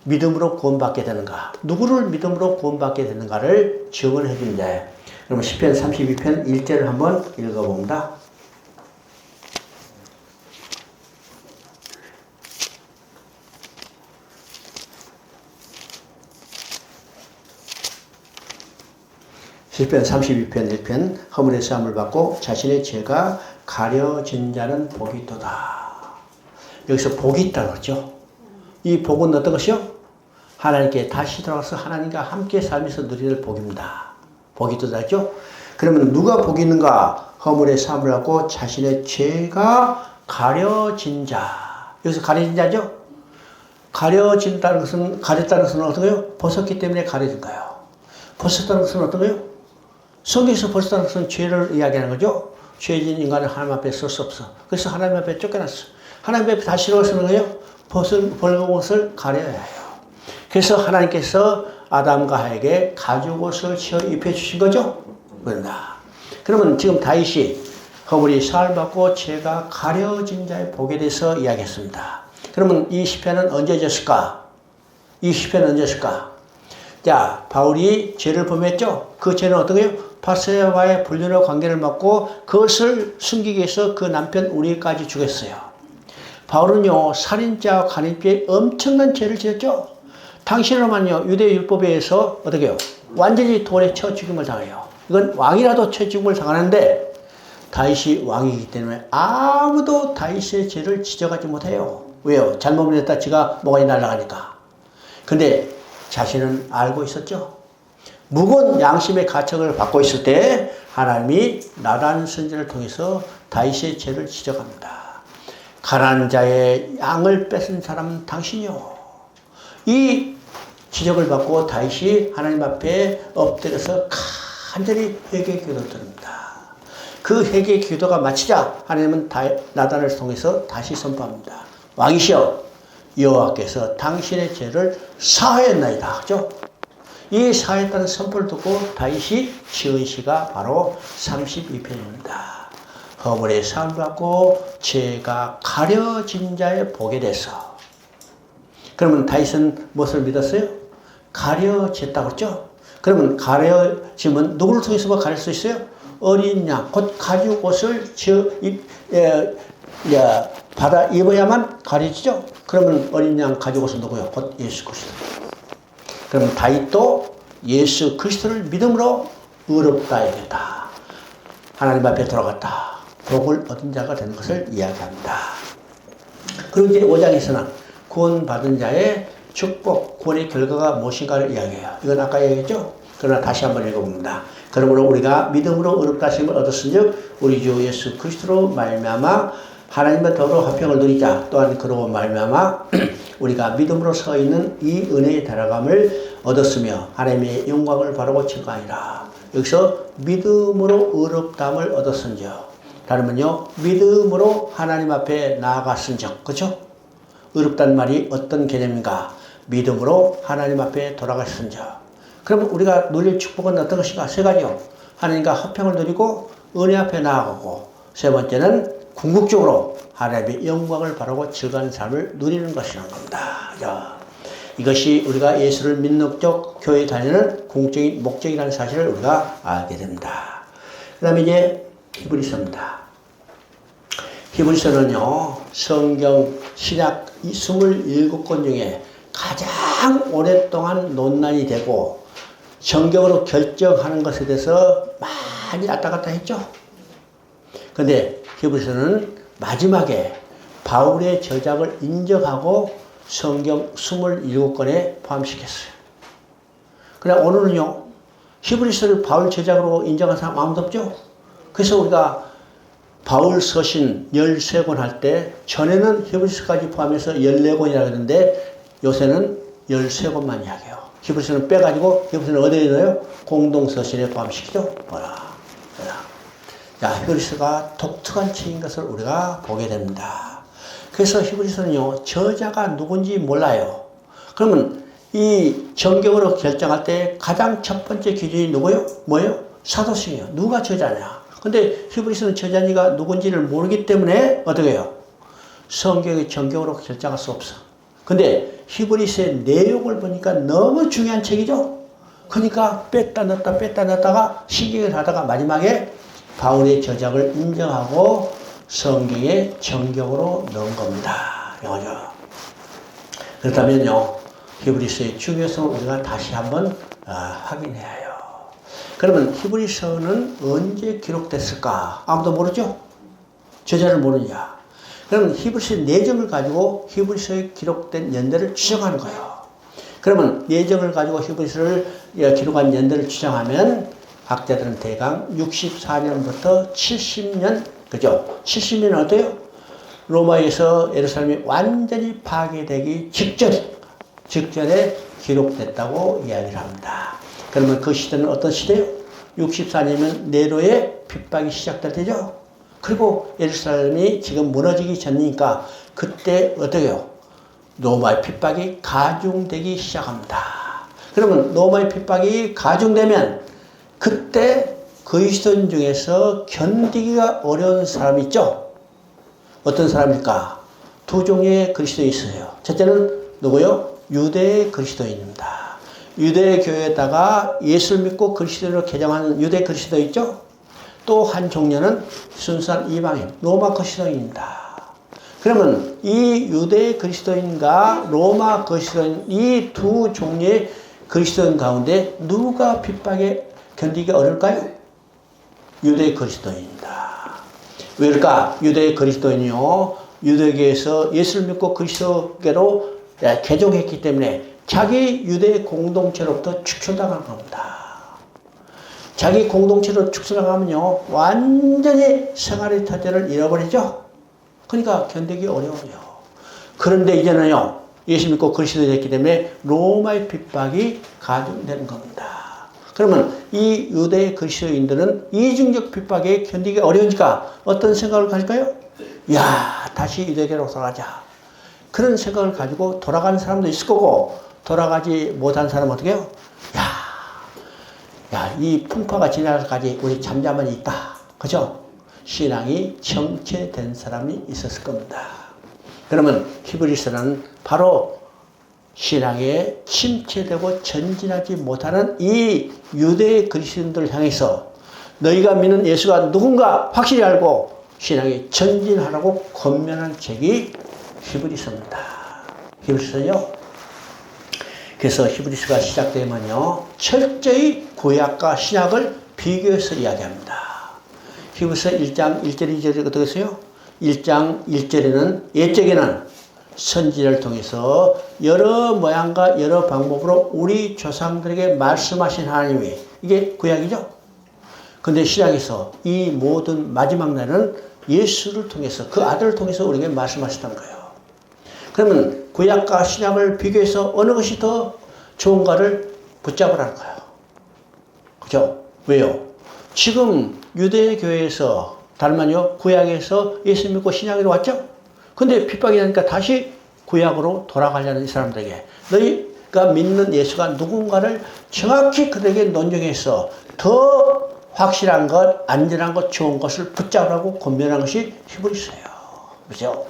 믿음으로 구원받게 되는가? 누구를 믿음으로 구원받게 되는가를 증언해 주는데, 그러면 시편 32편 1절을 한번 읽어봅니다. 시편 32편 1편 허물의 사함을 받고 자신의 죄가 가려진 자는 복이 있도다. 여기서 복이 있다고 그러죠. 이 복은 어떤 것이요? 하나님께 다시 돌아가서 하나님과 함께 살면서 누리는 복입니다. 복이 있도다 했죠. 그러면 누가 복이 있는가? 허물의 사함을 받고 자신의 죄가 가려진 자. 여기서 가려진 자죠. 가려진다는 것은, 가렸다는 것은 어떤가요? 벗었기 때문에 가려진 거예요. 벗었다는 것은 어떤가요? 성경에서 벗었다는 것은 죄를 이야기하는 거죠. 죄진 인간은 하나님 앞에 설 수 없어. 그래서 하나님 앞에 쫓겨났어. 하나님 앞에 다시 들어가서는 거예요. 벗은 옷을 가려야 해요. 그래서 하나님께서 아담과 하에게 가죽 옷을 지어 입혀주신 거죠. 그런다. 그러면 지금 다윗이 허물이 사함을 받고 죄가 가려진 자의 복에 대해서 이야기했습니다. 그러면 이 시편은 언제 졌을까? 이 시편은 언제 졌을까? 자, 바울이 죄를 범했죠. 그 죄는 어떻게요? 바세바와의 불륜의 관계를 맺고 그것을 숨기기 위해서 그 남편 우리까지 죽였어요. 바울은요, 살인죄와 간음죄에 엄청난 죄를 지었죠. 당시로만요, 유대 율법에 의해서 어떻게 해요? 완전히 돌에 쳐 죽임을 당해요. 이건 왕이라도 쳐 죽임을 당하는데 다윗이 왕이기 때문에 아무도 다윗의 죄를 지적하지 못해요. 왜요? 잘못을 했다 지가 뭐가 날아가니까. 근데 자신은 알고 있었죠. 무거운 양심의 가책을 받고 있을 때 하나님이 나단 선지자를 통해서 다윗의 죄를 지적합니다. 가난한 자의 양을 뺏은 사람은 당신이요. 이 지적을 받고 다윗이 하나님 앞에 엎드려서 간절히 회개의 기도를 드립니다. 그 회개의 기도가 마치자 하나님은 나단을 통해서 다시 선포합니다. 왕이시여, 여호와께서 당신의 죄를 사하였나이다. 그죠? 이 사하였다는 선포를 듣고 다윗이 지은 시가 바로 32편입니다. 허물의 사함을 받고 죄가 가려진 자의 복에 대해서. 그러면 다윗은 무엇을 믿었어요? 가려졌다고 그랬죠? 그러면 가려지면 누구를 통해서 가릴 수 있어요? 어린 양, 곧 가죽 옷을 받아 입어야만 가려지죠? 그러면 어린 양 가죽 옷은 누구요? 곧 예수 그리스도. 그러면 다윗도 예수 그리스도를 믿음으로 의롭다 했다. 하나님 앞에 돌아갔다. 복을 얻은 자가 된 것을 이야기합니다. 그리고 이제 5장에서는 구원받은 자의 축복, 구원의 결과가 무엇인가를 이야기해요. 이건 아까 얘기했죠? 그러나 다시 한번 읽어봅니다. 그러므로 우리가 믿음으로 의롭다 하심을 얻었은즉 우리 주 예수 그리스도로 말미암아 하나님과 더불어 화평을 누리자. 또한 그로 말미암아 우리가 믿음으로 서 있는 이 은혜의 달아감을 얻었으며 하나님의 영광을 바라고 증거하니라. 여기서 믿음으로 의롭다함을 얻었은즉, 다르면요 믿음으로 하나님 앞에 나아갔은즉, 그렇죠? 의롭다는 말이 어떤 개념인가? 믿음으로 하나님 앞에 돌아갔은즉. 그러면 우리가 누릴 축복은 어떤 것인가? 세 가지요. 하나님과 화평을 누리고 은혜 앞에 나아가고, 세 번째는 궁극적으로 하나님의 영광을 바라고 즐거운 삶을 누리는 것이라는 겁니다. 이것이 우리가 예수를 믿는 쪽 교회에 다니는 궁극적인 목적이라는 사실을 우리가 알게 됩니다. 그 다음에 이제 히브리서입니다. 히브리서는요, 성경 신약 27권 중에 가장 오랫동안 논란이 되고 성경으로 결정하는 것에 대해서 많이 왔다 갔다 했죠. 그런데 히브리서는 마지막에 바울의 저작을 인정하고 성경 27권에 포함시켰어요. 그러나 오늘은요, 히브리서를 바울 저작으로 인정한 사람 아무도 없죠. 그래서 우리가 바울 서신 13권 할 때 전에는 히브리서까지 포함해서 14권이라고 했는데 요새는 13권만 이야기해요. 히브리서는 빼가지고 히브리서는 어디에 넣어요? 공동서신에 포함시키죠. 자, 히브리서가 독특한 책인 것을 우리가 보게 됩니다. 그래서 히브리서는요, 저자가 누군지 몰라요. 그러면 이 정경으로 결정할 때 가장 첫 번째 기준이 누구요? 뭐예요? 사도성이요. 누가 저자냐? 근데 히브리서는 저자니가 누군지를 모르기 때문에 어떻게 해요? 성경의 정경으로 결정할 수 없어. 근데 히브리서의 내용을 보니까 너무 중요한 책이죠? 그러니까 뺐다 넣었다가 신경을 하다가 마지막에 바울의 저작을 인정하고 성경의 정경으로 넣은 겁니다. 이거죠. 그렇다면요, 히브리서의 중요성을 우리가 다시 한번 확인해야 해요. 그러면 히브리서는 언제 기록됐을까? 아무도 모르죠? 저자를 모르냐? 그러면 히브리서의 내정을 가지고 히브리서에 기록된 연대를 추정하는 거예요. 그러면 내정을 가지고 히브리서를 기록한 연대를 추정하면 학자들은 대강 64년부터 70년, 그죠? 70년은 어때요? 로마에서 예루살렘이 완전히 파괴되기 직전에 기록됐다고 이야기를 합니다. 그러면 그 시대는 어떤 시대요? 64년이면 네로의 핍박이 시작될 때죠. 그리고 예루살렘이 지금 무너지기 전이니까 그때 어떻게 해요? 로마의 핍박이 가중되기 시작합니다. 그러면 로마의 핍박이 가중되면 그때 그리스도인 중에서 견디기가 어려운 사람이 있죠? 어떤 사람일까? 두 종류의 그리스도인이 있어요. 첫째는 누구요? 유대 그리스도인입니다. 유대 교회에다가 예수를 믿고 그리스도인으로 개종하는 유대 그리스도 있죠? 또 한 종류는 순수한 이방인, 로마 그리스도인입니다. 그러면 이 유대 그리스도인과 로마 그리스도인 이 두 종류의 그리스도인 가운데 누가 핍박에 견디기 어려울까요? 유대 그리스도인입니다. 왜일까? 유대 그리스도인이요, 유대교에서 예수를 믿고 그리스도께로 개종했기 때문에 자기 유대 공동체로부터 축소당한 겁니다. 자기 공동체로 축소당하면요, 완전히 생활의 터전을 잃어버리죠. 그러니까 견디기 어려워요. 그런데 이제는요, 예수 믿고 그리스도 됐기 때문에 로마의 핍박이 가중되는 겁니다. 그러면 이 유대 그리스도인들은 이중적 핍박에 견디기 어려우니까 어떤 생각을 가질까요? 야, 다시 유대교로 돌아가자. 그런 생각을 가지고 돌아가는 사람도 있을 거고, 돌아가지 못한 사람은 어떻게 해요? 야, 이 풍파가 지나가기까지 우리 잠잠히 있다. 그죠? 신앙이 정체된 사람이 있었을 겁니다. 그러면 히브리서는 바로 신앙에 침체되고 전진하지 못하는 이 유대 그리스도인들을 향해서 너희가 믿는 예수가 누군가 확실히 알고 신앙에 전진하라고 권면한 책이 히브리서입니다. 히브리서요. 그래서 히브리서가 시작되면요, 철저히 구약과 신약을 비교해서 이야기합니다. 히브리서 1장 1절 2절이 어떻게 했어요? 1장 1절에는 옛적에는 선지자를 통해서 여러 모양과 여러 방법으로 우리 조상들에게 말씀하신 하나님이, 이게 구약이죠. 근데 신약에서 이 모든 마지막 날은 예수를 통해서, 그 아들을 통해서 우리에게 말씀하셨다는 거예요. 그러면 구약과 신약을 비교해서 어느 것이 더 좋은가를 붙잡으라는 거예요. 그죠? 왜요? 지금 유대교회에서, 다른 말이요, 구약에서 예수 믿고 신약으로 왔죠? 근데 핍박이 나니까 다시 구약으로 돌아가려는 이 사람들에게 너희가 믿는 예수가 누군가를 정확히 그들에게 논증해서 더 확실한 것, 안전한 것, 좋은 것을 붙잡으라고 권면한 것이 히브리서예요. 그죠?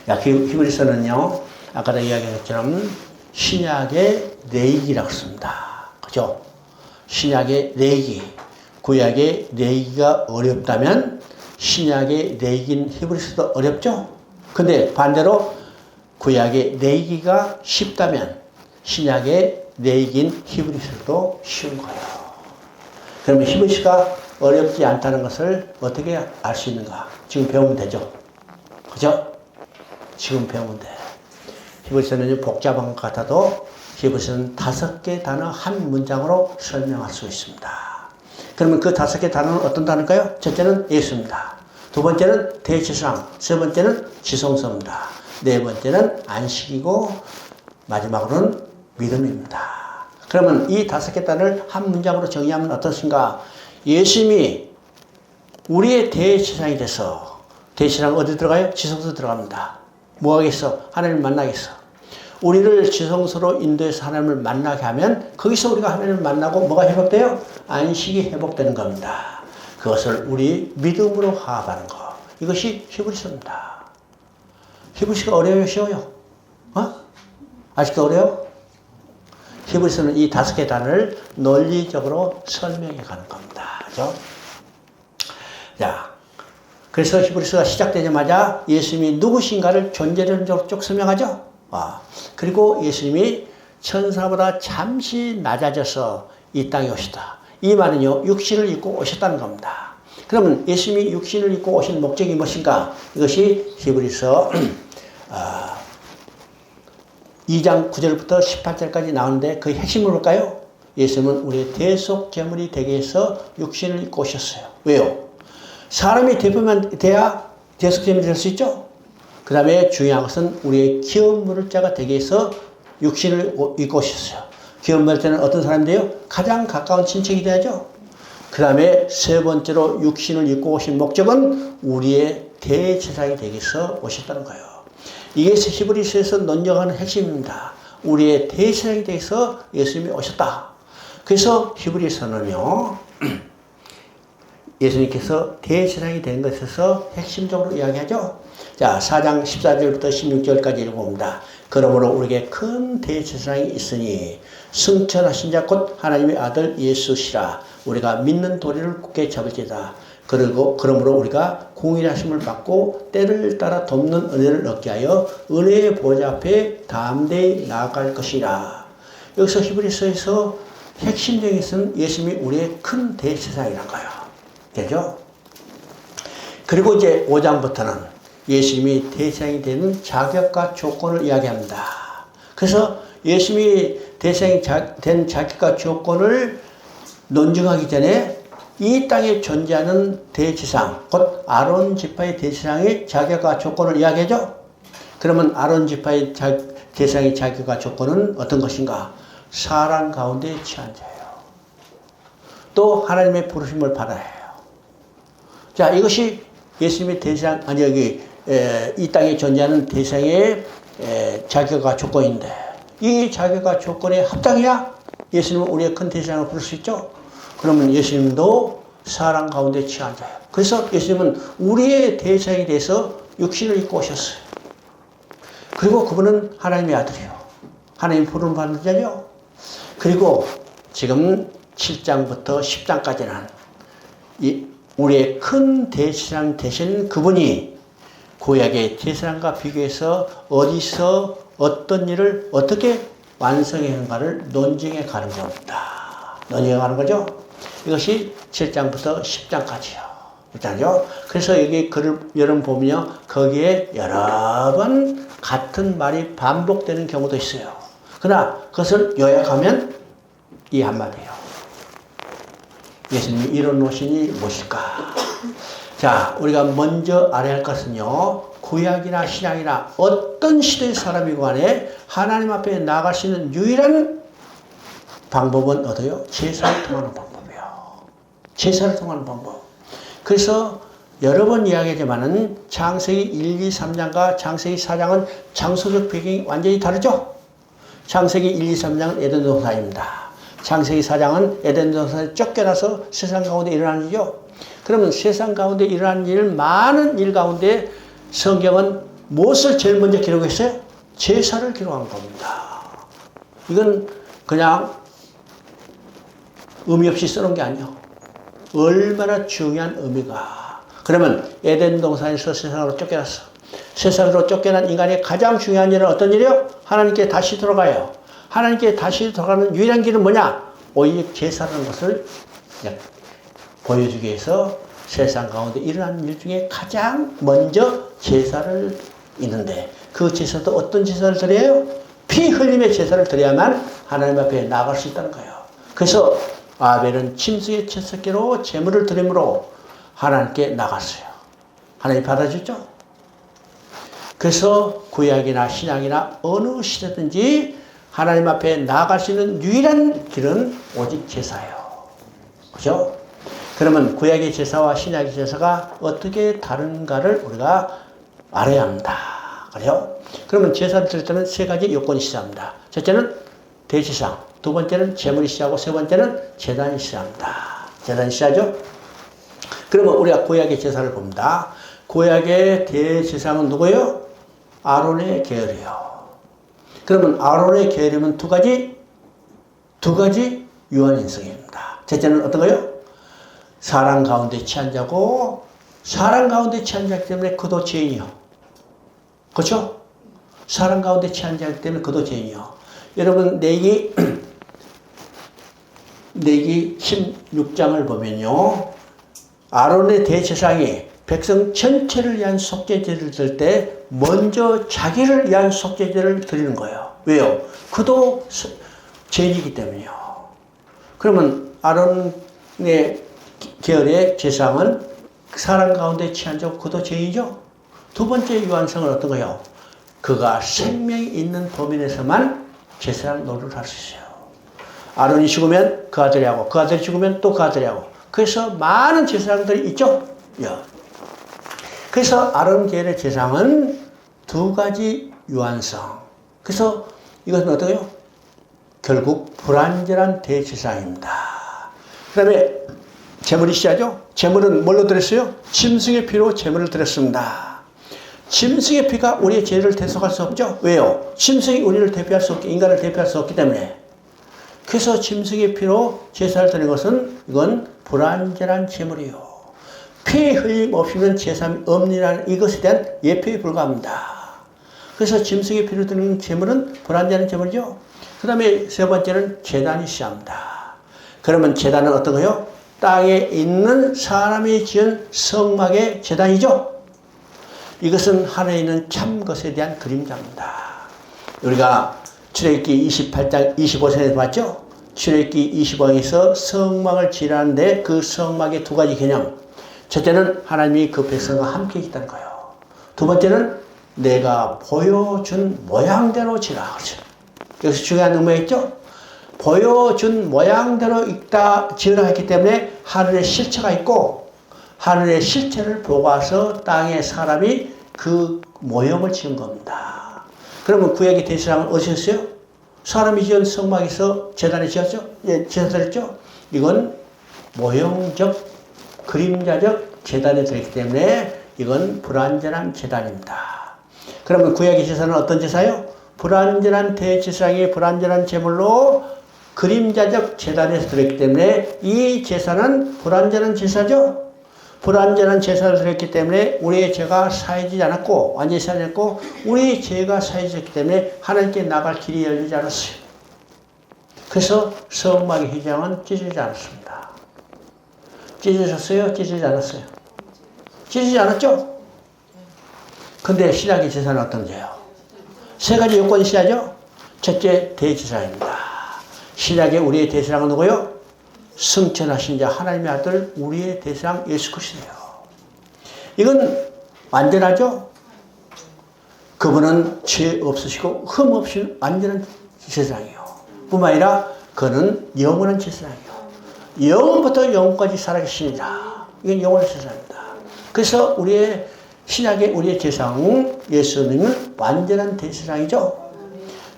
히브리서는요, 아까도 이야기한 것처럼 신약의 레이기라고 씁니다. 그죠? 신약의 레이기, 구약의 레이기가 어렵다면 신약의 레이기인 히브리서도 어렵죠? 근데 반대로 구약의 레이기가 쉽다면 신약의 레이기인 히브리서도 쉬운 거예요. 그러면 히브리서가 어렵지 않다는 것을 어떻게 알 수 있는가? 지금 배우면 되죠? 그죠? 지금 배우면 돼. 히브리서는 복잡한 것 같아도 히브리서는 5개 단어 한 문장으로 설명할 수 있습니다. 그러면 그 5개 단어는 어떤 단어일까요? 첫째는 예수입니다. 두 번째는 대제사장, 세 번째는 지성소입니다. 네 번째는 안식이고 마지막으로는 믿음입니다. 그러면 이 5개 단어를 한 문장으로 정의하면 어떻습니까? 예수님이 우리의 대제사장이 돼서, 대제사장 어디 들어가요? 지성소 들어갑니다. 뭐 하겠어? 하나님을 만나겠어. 우리를 지성소로 인도해서 하나님을 만나게 하면 거기서 우리가 하나님을 만나고 뭐가 회복돼요? 안식이 회복되는 겁니다. 그것을 우리 믿음으로 화합하는 것. 이것이 히브리서입니다. 히브리서가 어려워요? 쉬워요? 아직도 어려워? 히브리서는 이 5개 단어를 논리적으로 설명해 가는 겁니다. 그죠? 자, 그래서 히브리서가 시작되자마자 예수님이 누구신가를 존재를 쭉 설명하죠? 그리고 예수님이 천사보다 잠시 낮아져서 이 땅에 오시다. 이 말은요, 육신을 입고 오셨다는 겁니다. 그러면 예수님이 육신을 입고 오신 목적이 무엇인가? 이것이 히브리서 2장 9절부터 18절까지 나오는데 그 핵심을 볼까요? 예수님은 우리의 대속 제물이 되게 해서 육신을 입고 오셨어요. 왜요? 사람이 대표만 돼야 대속 제물이 될 수 있죠? 그 다음에 중요한 것은 우리의 기업 물을 자가 되게 해서 육신을 입고 오셨어요. 기업 물을 자는 어떤 사람인데요? 가장 가까운 친척이 돼야죠. 그 다음에 세 번째로 육신을 입고 오신 목적은 우리의 대제사장이 되게 해서 오셨다는 거예요. 이게 히브리서에서 논쟁하는 핵심입니다. 우리의 대제사장이 되게 해서 예수님이 오셨다. 그래서 히브리서는요, 예수님께서 대제사장이 된 것에서 핵심적으로 이야기하죠. 자, 4장 14절부터 16절까지 읽어봅니다. 그러므로 우리에게 큰 대제사장이 있으니 승천하신 자 곧 하나님의 아들 예수시라. 우리가 믿는 도리를 굳게 잡을지다. 그러므로 우리가 공의하심을 받고 때를 따라 돕는 은혜를 얻게 하여 은혜의 보좌 앞에 담대히 나아갈 것이라. 여기서 히브리서에서 핵심적인 것은 예수님이 우리의 큰 대제사장이라는 거예요. 되죠? 그리고 이제 5장부터는 예수님이 대제사장이 되는 자격과 조건을 이야기합니다. 그래서 예수님이 대제사장이 된 자격과 조건을 논증하기 전에 이 땅에 존재하는 대제사장, 곧 아론 지파의 대제사장의 자격과 조건을 이야기하죠. 그러면 아론 지파의 대제사장의 자격과 조건은 어떤 것인가? 사람 가운데 처한 자예요. 또 하나님의 부르심을 받아야 해요. 자, 이것이 예수님의 대제사장, 이 땅에 존재하는 대제사장의 자격과 조건인데, 이 자격과 조건에 합당해야 예수님은 우리의 큰 대제사장을 부를 수 있죠. 그러면 예수님도 사람 가운데 처한 자예요. 그래서 예수님은 우리의 대제사장이 돼서 육신을 입고 오셨어요. 그리고 그분은 하나님의 아들이에요. 하나님 부름 받는 자죠. 그리고 지금 7장부터 10장까지는 우리의 큰 대제사장 되신 그분이 구약의 제사장과 비교해서 어디서 어떤 일을 어떻게 완성해 하는가를 논증해 가는 겁니다. 논증해 가는 거죠. 이것이 7장부터 10장까지요. 있잖아요. 그래서 여기 글을 여러분 보면요. 거기에 여러 번 같은 말이 반복되는 경우도 있어요. 그러나 그것을 요약하면 이 한마디예요. 예수님이 이런 노신이 무엇일까? 자, 우리가 먼저 알아야 할 것은요. 구약이나 신약이나 어떤 시대의 사람이고 간에 하나님 앞에 나아갈 수 있는 유일한 방법은 어디요? 제사를 통하는 방법이에요. 제사를 통하는 방법. 그래서 여러 번 이야기하지만은 창세기 1, 2, 3장과 창세기 4장은 장소적 배경이 완전히 다르죠? 창세기 1, 2, 3장은 에덴 동산입니다. 창세기 4장은 에덴 동산에 쫓겨나서 세상 가운데 일어나는 일이죠. 그러면 세상 가운데 일어나는 일, 많은 일 가운데 성경은 무엇을 제일 먼저 기록했어요? 제사를 기록한 겁니다. 이건 그냥 의미 없이 써놓은 게 아니에요. 얼마나 중요한 의미가. 그러면 에덴 동산에서 세상으로 쫓겨났어. 세상으로 쫓겨난 인간의 가장 중요한 일은 어떤 일이요? 하나님께 다시 돌아가요. 하나님께 다시 돌아가는 유일한 길은 뭐냐? 오직 제사라는 것을 보여주기 위해서 세상 가운데 일어나는 일 중에 가장 먼저 제사를 있는데 그 제사도 어떤 제사를 드려요? 피 흘림의 제사를 드려야만 하나님 앞에 나아갈 수 있다는 거예요. 그래서 아벨은 침수의 채석기로 제물을 드림으로 하나님께 나갔어요. 하나님 받아주죠? 그래서 구약이나 신약이나 어느 시대든지 하나님 앞에 나아갈 수 있는 유일한 길은 오직 제사예요. 그죠? 그러면 구약의 제사와 신약의 제사가 어떻게 다른가를 우리가 알아야 합니다. 그래요? 그러면 제사를 드릴 때는 세 가지 요건이 시작합니다. 첫째는 대제사장, 두 번째는 제물이 시작하고 세 번째는 제단이 시작합니다. 제단이 시작하죠? 그러면 우리가 구약의 제사를 봅니다. 구약의 대제사장은 누구예요? 아론의 계열이에요. 그러면 아론의 계열이면 두 가지 유한 인성입니다. 첫째는 어떤 거예요? 사람 가운데 취한 자고 사람 가운데 취한 자이기 때문에 그도 죄인이요. 그렇죠? 사람 가운데 취한 자이기 때문에 그도 죄인이요. 여러분 내기 16장을 보면요. 아론의 대제사장이 백성 전체를 위한 속죄제를 드릴 때 먼저 자기를 위한 속죄제를 드리는 거예요. 왜요? 그도 죄인이기 때문이요. 그러면 아론의 계열의 제사장은 사람 가운데 취한 자 그도 죄인이죠. 두 번째 유한성은 어떤 거예요? 그가 생명이 있는 범위 내에서만 제사장 노릇을 할 수 있어요. 아론이 죽으면 그 아들이 하고 그 아들이 죽으면 또 그 아들이 하고 그래서 많은 제사장들이 있죠. 그래서 아론 계열의 제사장은 두 가지 유한성. 그래서 이것은 어떠해요? 결국 불완전한 대제사장입니다. 그 다음에 제물이 시작하죠? 제물은 뭘로 드렸어요? 짐승의 피로 제물을 드렸습니다. 짐승의 피가 우리의 죄를 대속할 수 없죠? 왜요? 짐승이 우리를 대표할 수 없기, 인간을 대표할 수 없기 때문에. 그래서 짐승의 피로 제사를 드리는 것은 이건 불완전한 제물이요. 피 흘림 없이는 제사함이 없느라는 이것에 대한 예표에 불과합니다. 그래서 짐승의 피로 드리는 제물은 불완전한 제물이죠. 그 다음에 세 번째는 제단이 시작합니다. 그러면 제단은 어떤 거요? 땅에 있는 사람이 지은 성막의 제단이죠. 이것은 하늘에 있는 참 것에 대한 그림자입니다. 우리가 출애굽기 28장 25절에서 봤죠? 출애굽기 25장에서 성막을 지으라는데 그 성막의 두 가지 개념. 첫째는 하나님이 그 백성과 함께 있다는 거예요. 두 번째는 내가 보여준 모양대로 지으라. 그렇죠? 여기서 중요한 의미가 있죠? 보여준 모양대로 지으라 했기 때문에 하늘의 실체가 있고 하늘의 실체를 보고 와서 땅의 사람이 그 모형을 지은 겁니다. 그러면 구약의 대제사장은 어디였어요? 사람이 지은 성막에서 제단을 지었죠? 예, 제사를 했죠? 이건 모형적, 그림자적 제단에 들어있기 때문에 이건 불완전한 제단입니다. 그러면 구약의 제사는 어떤 제사예요? 불완전한 대제사장이 불완전한 제물로 그림자적 제단에서 들었기 때문에 이 제사는 불완전한 제사죠. 불완전한 제사를 드렸기 때문에 우리의 죄가 사해지지 않았고 완전히 사해졌고 우리의 죄가 사해졌기 때문에 하나님께 나갈 길이 열리지 않았어요. 그래서 성막의 휘장은 찢어지지 않았습니다. 찢어졌어요? 찢어지지 않았어요? 찢어지지 않았죠? 근데 신약의 제사는 어떤 죄요? 세 가지 요건이 있어야죠. 첫째, 대제사장입니다. 신약의 우리의 대제사장은 누구요? 승천하신 자 하나님의 아들 우리의 대제사장 예수 그리스도예요. 이건 완전하죠? 그분은 죄 없으시고 흠 없이 완전한 제사장이에요. 뿐만 아니라 그는 영원한 제사장이에요. 영원부터 영원까지 살아계십니다. 이건 영원한 제사장입니다. 그래서 우리의 신약의 우리의 제사장 예수님은 완전한 대제사장이죠.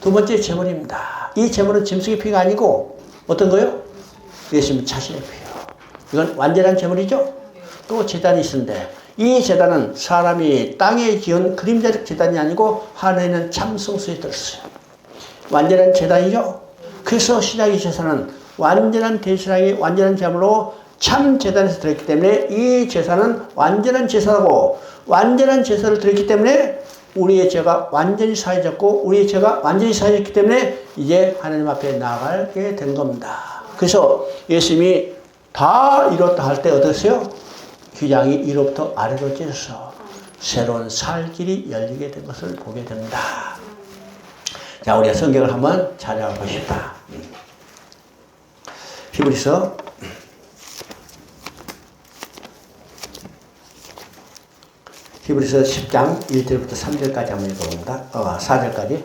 두 번째 제물입니다. 이 제물은 짐승의 피가 아니고 어떤 거요? 예수님 자신의 피요. 이건 완전한 제물이죠. 또 제단이 있는데 이 제단은 사람이 땅에 지은 그림자적 제단이 아니고 하늘에는 참성소에 들었어요. 완전한 제단이죠. 그래서 신약의 제사는 완전한 대제사장이 완전한 제물로 참 제단에서 드렸기 때문에 이 제사는 완전한 제사라고 완전한 제사를 드렸기 때문에 우리의 죄가 완전히 사해졌고 우리의 죄가 완전히 사해졌기 때문에 이제 하나님 앞에 나가게 된 겁니다. 그래서 예수님이 다 이뤘다 할 때 어떠세요? 휘장이 위로부터 아래로 찢어서 새로운 살 길이 열리게 된 것을 보게 됩니다. 자, 우리가 성경을 한번 찾아가 보십시다. 히브리서 10장 1절부터 3절까지 한번 읽어봅니다. 4절까지.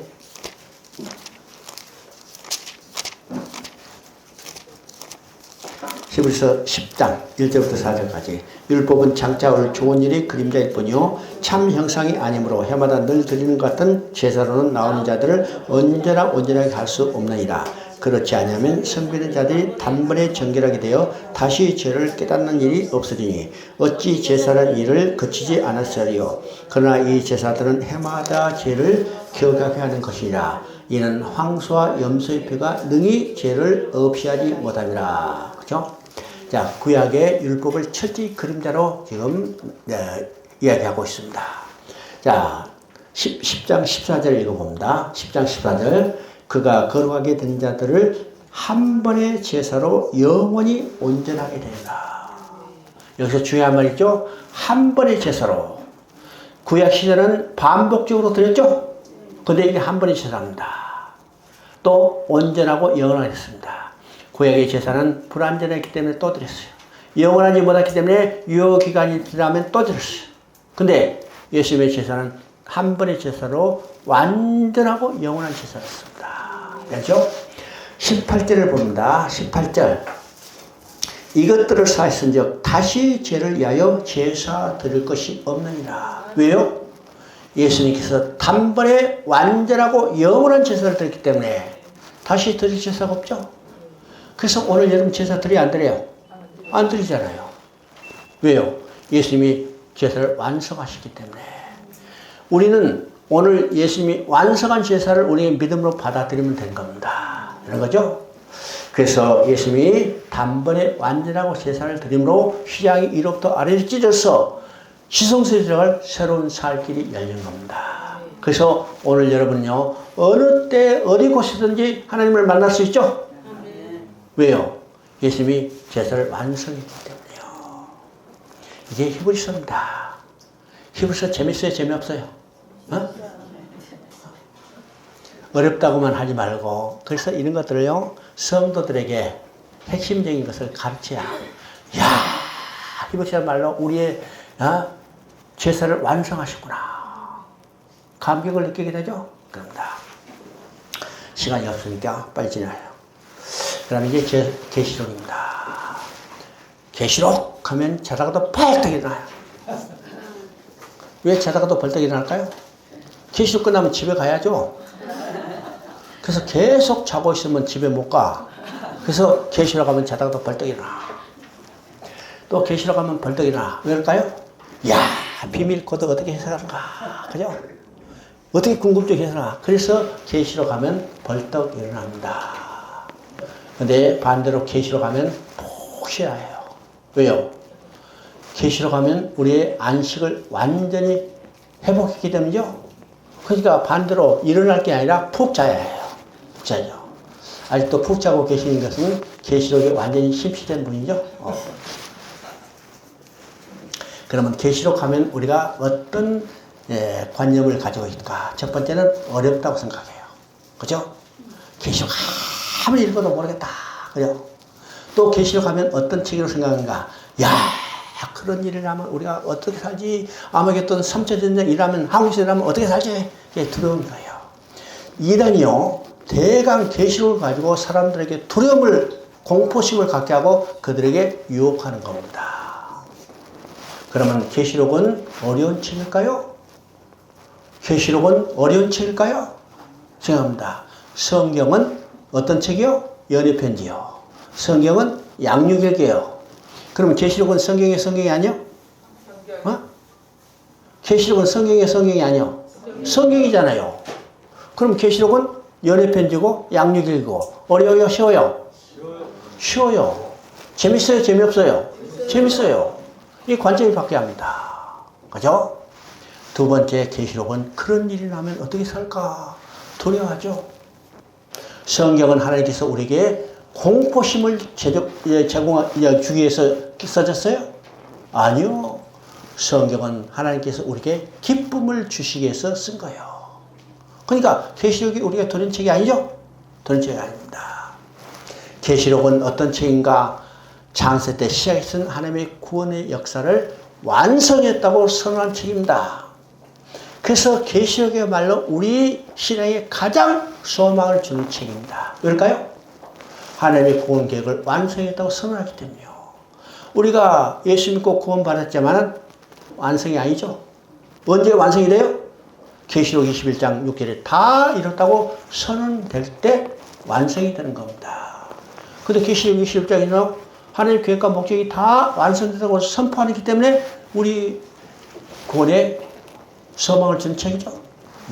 히브리서 10장 1절부터 4절까지. 율법은 장차 올 좋은 일이 그림자일 뿐이요 참 형상이 아니므로 해마다 늘 드리는 것 같은 제사로는 나오는 자들을 언제나 온전하게 할 수 없느니라. 그렇지 않으면 섬기는 자들이 단번에 정결하게 되어 다시 죄를 깨닫는 일이 없으리니 어찌 제사라는 일을 그치지 않았으리요. 그러나 이 제사들은 해마다 죄를 기억하게 하는 것이라. 이는 황소와 염소의 피가 능히 죄를 없이 하지 못함이라. 그죠? 자, 구약의 율법을 철저히 그림자로 지금 이야기하고 있습니다. 자, 10장 14절 읽어봅니다. 10장 14절. 그가 거룩하게 된 자들을 한 번의 제사로 영원히 온전하게 되리라. 여기서 중요한 말이죠. 한 번의 제사로. 구약 시대는 반복적으로 드렸죠. 근데 이게 한 번의 제사입니다. 또 온전하고 영원하게 됐습니다. 구약의 제사는 불완전했기 때문에 또 드렸어요. 영원하지 못했기 때문에 유효기간이 지나면 또 드렸어요. 근데 예수님의 제사는 한 번의 제사로 완전하고 영원한 제사였습니다. 그렇죠? 18절을 봅니다. 18절. 이것들을 사했은즉 다시 죄를 위하여 제사 드릴 것이 없느니라. 왜요? 예수님께서 단번에 완전하고 영원한 제사를 드렸기 때문에 다시 드릴 제사가 없죠. 그래서 오늘 여러분 제사 드려요? 안 드려요? 안 드리잖아요. 왜요? 예수님이 제사를 완성하셨기 때문에. 우리는 오늘 예수님이 완성한 제사를 우리의 믿음으로 받아들이면 되는 겁니다. 이런 거죠? 그래서 예수님이 단번에 완전하고 제사를 드림으로 휘장이 위로부터 아래로 찢어서 지성소에 들어갈 새로운 살 길이 열린 겁니다. 그래서 오늘 여러분요, 어느 때 어디 곳이든지 하나님을 만날 수 있죠? 왜요? 예수님이 제사를 완성했기 때문에요. 이게 히브리서입니다. 히브리서 재밌어요? 재미없어요? 어렵다고만 하지 말고, 그래서 이런 것들을요, 성도들에게 핵심적인 것을 가르쳐야, 야, 히브리서야말로 우리의 제사를 완성하셨구나. 감격을 느끼게 되죠? 그럽니다. 시간이 없으니까 빨리 지나요. 그 다음에 이제 계시록입니다. 계시록 하면 자다가도 벌떡 일어나요. 왜 자다가도 벌떡 일어날까요? 계시록 끝나면 집에 가야죠. 그래서 계속 자고 있으면 집에 못 가. 그래서 계시록 가면 자다가도 벌떡 일어나. 또 계시록 가면 벌떡 일어나. 왜 그럴까요? 야, 비밀 코드 어떻게 해석할까? 그죠? 어떻게 궁금증이 일어나? 그래서 계시로 가면 벌떡 일어납니다. 근데 반대로 계시로 가면 푹 쉬어야 해요. 왜요? 계시로 가면 우리의 안식을 완전히 회복했기 때문이죠. 그러니까 반대로 일어날 게 아니라 푹 자야 해요. 푹 자죠. 아직도 푹 자고 계시는 것은 계시록에 완전히 심취된 분이죠. 그러면 계시록 하면 우리가 어떤 관념을 가지고 있을까? 첫 번째는 어렵다고 생각해요. 그죠? 계시록 아무리 읽어도 모르겠다. 그죠? 또 계시록 하면 어떤 책으로 생각하는가? 야, 그런 일을 하면 우리가 어떻게 살지? 아마겟돈 3차 전쟁 일하면 한국에서 일하면 어떻게 살지? 이게 두려운 거예요. 이단이요, 대강 계시록을 가지고 사람들에게 두려움을, 공포심을 갖게 하고 그들에게 유혹하는 겁니다. 그러면 계시록은 어려운 책일까요? 계시록은 어려운 책일까요? 생각합니다. 성경은 어떤 책이요? 연애편지요. 성경은 양육일기예요. 그러면 계시록은 성경이 아니요? 계시록은 성경이 아니요? 성경이잖아요. 그럼 계시록은 연애편지고 양육일기고 어려워요? 쉬워요? 쉬워요. 재밌어요? 재미없어요? 재밌어요. 이 관점이 바뀌어야 합니다. 그죠? 두 번째, 계시록은 그런 일이 나면 어떻게 살까? 두려워하죠. 성경은 하나님께서 우리에게 공포심을 주기 위해서 써졌어요? 아니요. 성경은 하나님께서 우리에게 기쁨을 주시기 위해서 쓴 거예요. 그러니까 계시록이 우리가 도는 책이 아니죠? 도는 책이 아닙니다. 계시록은 어떤 책인가? 창세 때 시작했던 하나님의 구원의 역사를 완성했다고 선언한 책입니다. 그래서 계시록이야말로 우리 신앙에 가장 소망을 주는 책입니다. 왜일까요? 하나님의 구원 계획을 완성했다고 선언하기 때문이요. 우리가 예수 믿고 구원 받았지만 완성이 아니죠. 언제 완성이 돼요? 계시록 21장 6절에 다 이뤘다고 선언될 때 완성이 되는 겁니다. 근데 계시록 21장에는 하나님의 계획과 목적이 다 완성됐다고 선포하기 때문에 우리 구원에 소망을 주는 책이죠.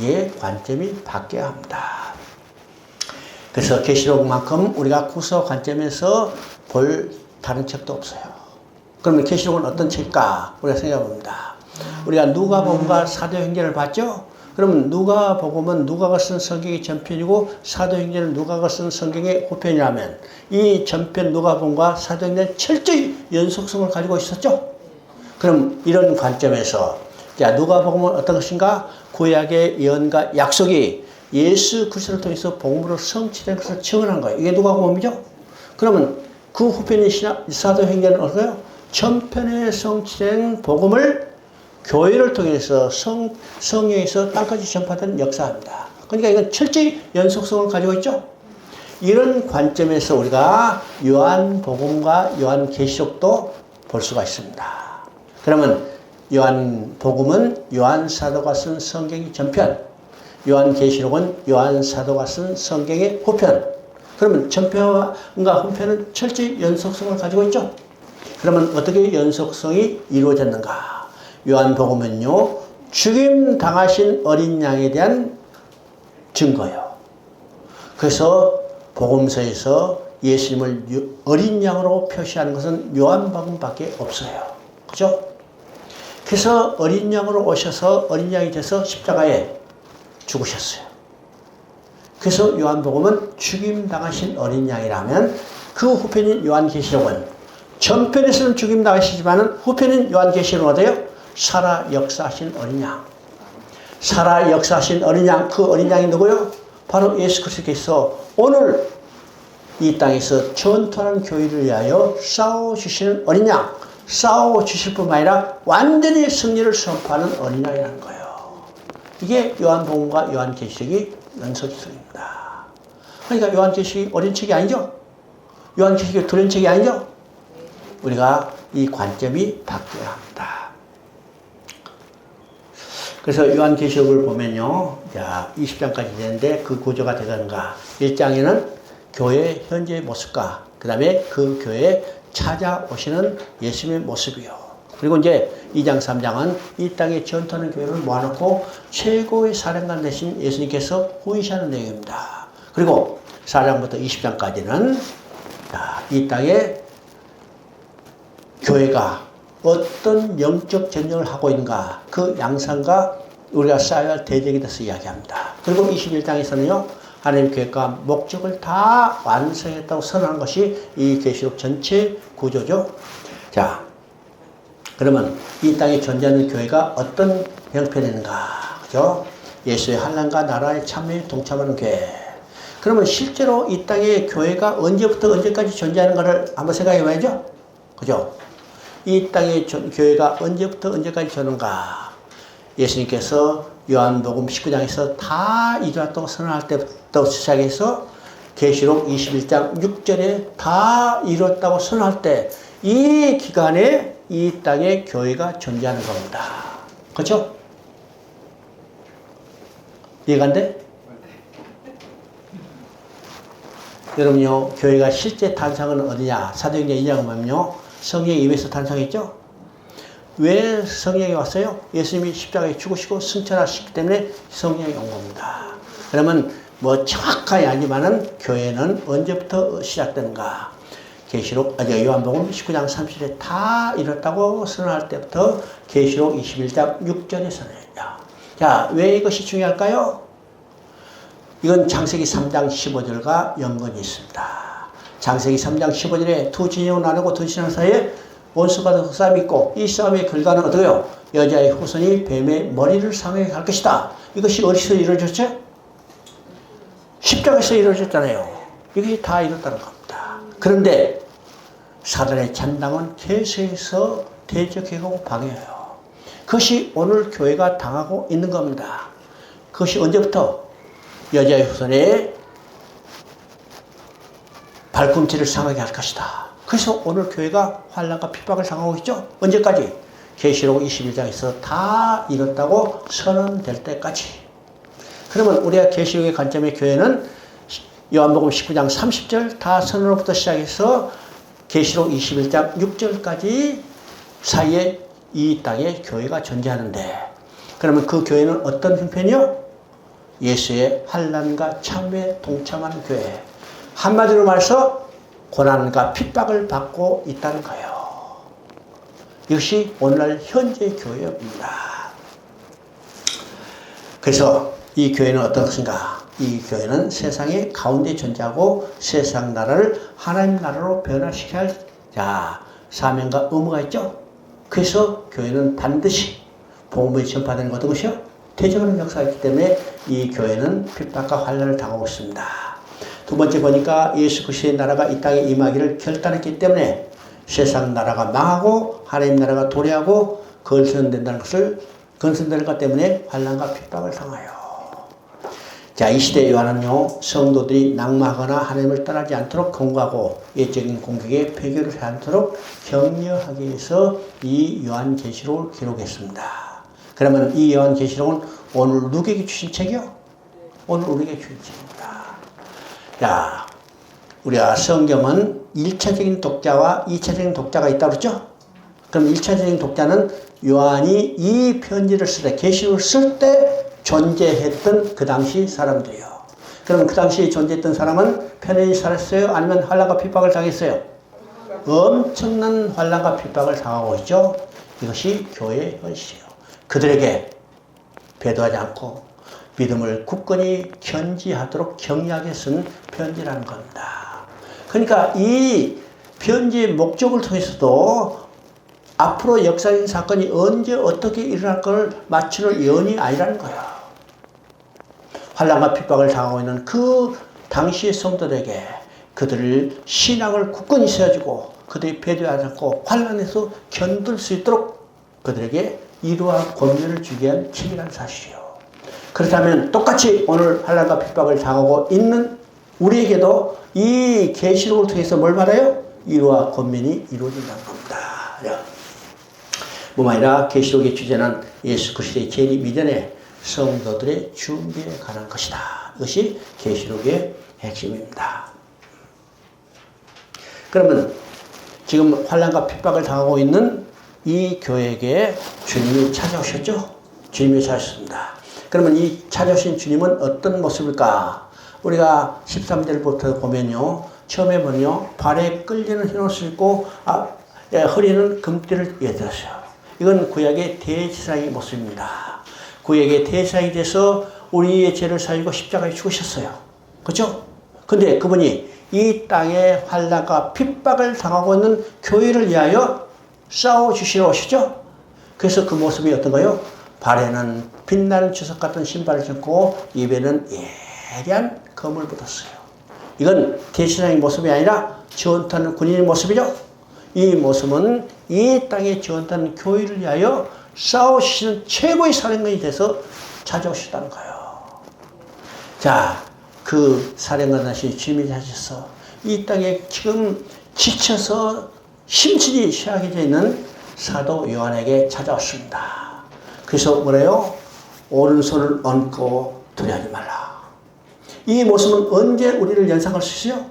예, 관점이 바뀌어야 합니다. 그래서 계시록만큼 우리가 구서 관점에서 볼 다른 책도 없어요. 그러면 계시록은 어떤 책일까? 우리가 생각해 봅니다. 우리가 누가복음과 사도행전을 봤죠? 그러면 누가복음은 누가가 쓴 성경의 전편이고 사도행전은 누가가 쓴 성경의 후편이라면 이 전편 누가복음과 사도행전은 철저히 연속성을 가지고 있었죠? 그럼 이런 관점에서 자, 누가복음은 어떤 것인가? 구약의 예언과 약속이 예수 그리스도를 통해서 복음으로 성취된 것을 증언한 거예요. 이게 누가복음이죠? 그러면 그 후편의 사도행전은 어떤가요? 전편에 성취된 복음을 교회를 통해서 성령에서 땅까지 전파된 역사입니다. 그러니까 이건 철저히 연속성을 가지고 있죠. 이런 관점에서 우리가 요한복음과 요한계시록도 볼 수가 있습니다. 그러면 요한복음은 요한사도가 쓴 성경의 전편, 요한계시록은 요한사도가 쓴 성경의 후편. 그러면 전편과 후편은 철저히 연속성을 가지고 있죠. 그러면 어떻게 연속성이 이루어졌는가? 요한복음은요, 죽임 당하신 어린 양에 대한 증거예요. 그래서 복음서에서 예수님을 어린 양으로 표시하는 것은 요한복음밖에 없어요. 그죠? 그래서 어린 양으로 오셔서 어린 양이 돼서 십자가에 죽으셨어요. 그래서 요한복음은 죽임 당하신 어린 양이라면 그 후편인 요한계시록은 전편에서는 죽임 당하시지만 후편인 요한계시록은 어때요? 살아 역사하신 어린 양. 살아 역사하신 어린 양, 그 어린 양이 누구요? 바로 예수 그리스도께서 오늘 이 땅에서 전투하는 교회를 위하여 싸워주시는 어린 양, 싸워주실 뿐만 아니라 완전히 승리를 선포하는 어린 양이라는 거예요. 이게 요한복음과 요한계시록이 연속성입니다. 그러니까 요한계시록이 어린 책이 아니죠? 요한계시록이 두려운 책이 아니죠? 우리가 이 관점이 바뀌어야 합니다. 그래서 요한계시록을 보면요, 자, 20장까지 되는데 그 구조가 되는가? 1장에는 교회의 현재의 모습과 그 다음에 그 교회에 찾아오시는 예수님의 모습이요. 그리고 이제 2장 3장은 이 땅에 전투하는 교회를 모아놓고 최고의 사령관 대신 예수님께서 훈시하는 내용입니다. 그리고 4장부터 20장까지는 이 땅에 교회가 어떤 영적 전쟁을 하고 있는가 그 양상과 우리가 쌓아야 할 대적에 대해서 이야기합니다. 그리고 21장에서는요 하나님 계획과 목적을 다 완성했다고 선언한 것이 이 계시록 전체 구조죠. 자, 그러면 이 땅에 존재하는 교회가 어떤 형편인가, 그죠? 예수의 환난과 나라의 참여에 동참하는 교회. 그러면 실제로 이 땅에 교회가 언제부터 언제까지 존재하는가를 한번 생각해 봐야죠. 그죠? 이 땅에 교회가 언제부터 언제까지 존재하는가. 예수님께서 요한복음 19장에서 다 이루었다고 선언할 때부터 시작해서 계시록 21장 6절에 다 이루었다고 선언할 때 이 기간에 이 땅에 교회가 존재하는 겁니다. 그렇죠? 이해가 안 돼? 여러분요, 교회가 실제 탄생은 어디냐? 사도행전 2장을 보면요, 성령의 임에서 탄생했죠? 왜 성령이 왔어요? 예수님이 십자가에 죽으시고 승천하셨기 때문에 성령이 온 겁니다. 그러면 뭐 정확하게 아니지만은 교회는 언제부터 시작되는가? 계시록 요한복음 19장 30절에 다 이뤘다고 선언할 때부터 계시록 21장 6절에 선언해요. 자, 왜 이것이 중요할까요? 이건 창세기 3장 15절과 연관이 있습니다. 창세기 3장 15절에 두 진영을 나누고 두 진영 사이에 원수가 그 싸움이 있고 이 싸움의 결과는 어떠요? 여자의 후손이 뱀의 머리를 상하게 할 것이다. 이것이 어디서 이루어졌죠? 십자가에서 이루어졌잖아요. 이것이 다 이뤘다는 겁니다. 그런데 사단의 잔당은 계속해서 대적해가고 방해해요. 그것이 오늘 교회가 당하고 있는 겁니다. 그것이 언제부터? 여자의 후손의 발꿈치를 상하게 할 것이다. 그래서 오늘 교회가 환난과 핍박을 당하고 있죠. 언제까지? 계시록 21장에서 다 이뤘다고 선언될 때까지. 그러면 우리가 계시록의 관점의 교회는 요한복음 19장 30절 다 선언으로부터 시작해서 계시록 21장 6절까지 사이에 이 땅에 교회가 존재하는데, 그러면 그 교회는 어떤 형편이요? 예수의 환난과 참회에 동참하는 교회. 한마디로 말해서 고난과 핍박을 받고 있다는 거예요. 이것이 오늘날 현재의 교회입니다. 그래서 이 교회는 어떤 것인가? 이 교회는 세상의 가운데 존재하고 세상 나라를 하나님 나라로 변화시켜야 할 사명과 의무가 있죠. 그래서 교회는 반드시 복음이 전파되는 것 어떤 것이요? 대적하는 역사가 있기 때문에 이 교회는 핍박과 환난을 당하고 있습니다. 두 번째 보니까 예수 그리스도의 나라가 이 땅에 임하기를 결단했기 때문에 세상 나라가 망하고 하나님 나라가 도래하고 건설된다는 것 때문에 환난과 핍박을 당하여. 자, 이 시대 요한은요, 성도들이 낙마하거나 하나님을 떠나지 않도록 경고하고 예적인 공격에 폐교를 하지 않도록 격려하기 위해서 이 요한계시록을 기록했습니다. 그러면 이 요한계시록은 오늘 누구에게 주신 책이요? 오늘 우리에게 주신 책입니다. 자, 우리가 성경은 1차적인 독자와 2차적인 독자가 있다고 그랬죠? 그럼 1차적인 독자는 요한이 이 편지를 쓸 때, 계시록을 쓸 때 존재했던 그 당시 사람들이요. 그럼 그 당시에 존재했던 사람은 편안히 살았어요? 아니면 환난과 핍박을 당했어요? 엄청난 환난과 핍박을 당하고 있죠. 이것이 교회의 현실이에요. 그들에게 배도하지 않고 믿음을 굳건히 견지하도록 격려하게 쓴 편지라는 겁니다. 그러니까 이 편지의 목적을 통해서도 앞으로 역사적인 사건이 언제 어떻게 일어날 걸 맞추는 예언이 아니라는 거야. 환난과 핍박을 당하고 있는 그 당시의 성도들에게 그들을 신앙을 굳건히 세워주고 그들이 배도하지 않고 환난에서 견딜 수 있도록 그들에게 위로와 권면을 주기 위한 책이라는 사실이요. 그렇다면 똑같이 오늘 환난과 핍박을 당하고 있는 우리에게도 이 계시록을 통해서 뭘 받아요? 위로와 권면이 이루어진다는 겁니다. 뿐만 아니라 계시록의 주제는 예수 그리스도의 재림 이전에 성도들의 준비에 관한 것이다. 이것이 계시록의 핵심입니다. 그러면 지금 환난과 핍박을 당하고 있는 이 교회에게 주님이 찾아오셨죠? 주님이 찾아오셨습니다. 그러면 이 찾아오신 주님은 어떤 모습일까? 우리가 13절부터 보면요. 처음에 보면요. 발에 끌리는 흰옷을 입고 허리는 금띠를 예들었어요. 이건 구약의 대제사장의 모습입니다. 구약의 대제사장이 돼서 우리의 죄를 사시고 십자가에 죽으셨어요. 그렇죠? 근데 그분이 이 땅에 환난과 핍박을 당하고 있는 교회를 위하여 싸워주시러 오시죠? 그래서 그 모습이 어떤가요? 발에는 빛나는 주석 같은 신발을 신고 입에는 예리한 검을 붙었어요. 이건 대제사장의 모습이 아니라 전투하는 군인의 모습이죠. 이 모습은 이 땅에 전투하는 교회를 위하여 싸우시는 최고의 사령관이 돼서 찾아오셨다는 거예요. 자, 그 사령관 하신 주님이 하셔서 이 땅에 지금 지쳐서 심신이 쇠약해져 있는 사도 요한에게 찾아왔습니다. 그래서 뭐래요? 오른손을 얹고 두려워하지 말라. 이 모습은 언제 우리를 연상할 수 있어요?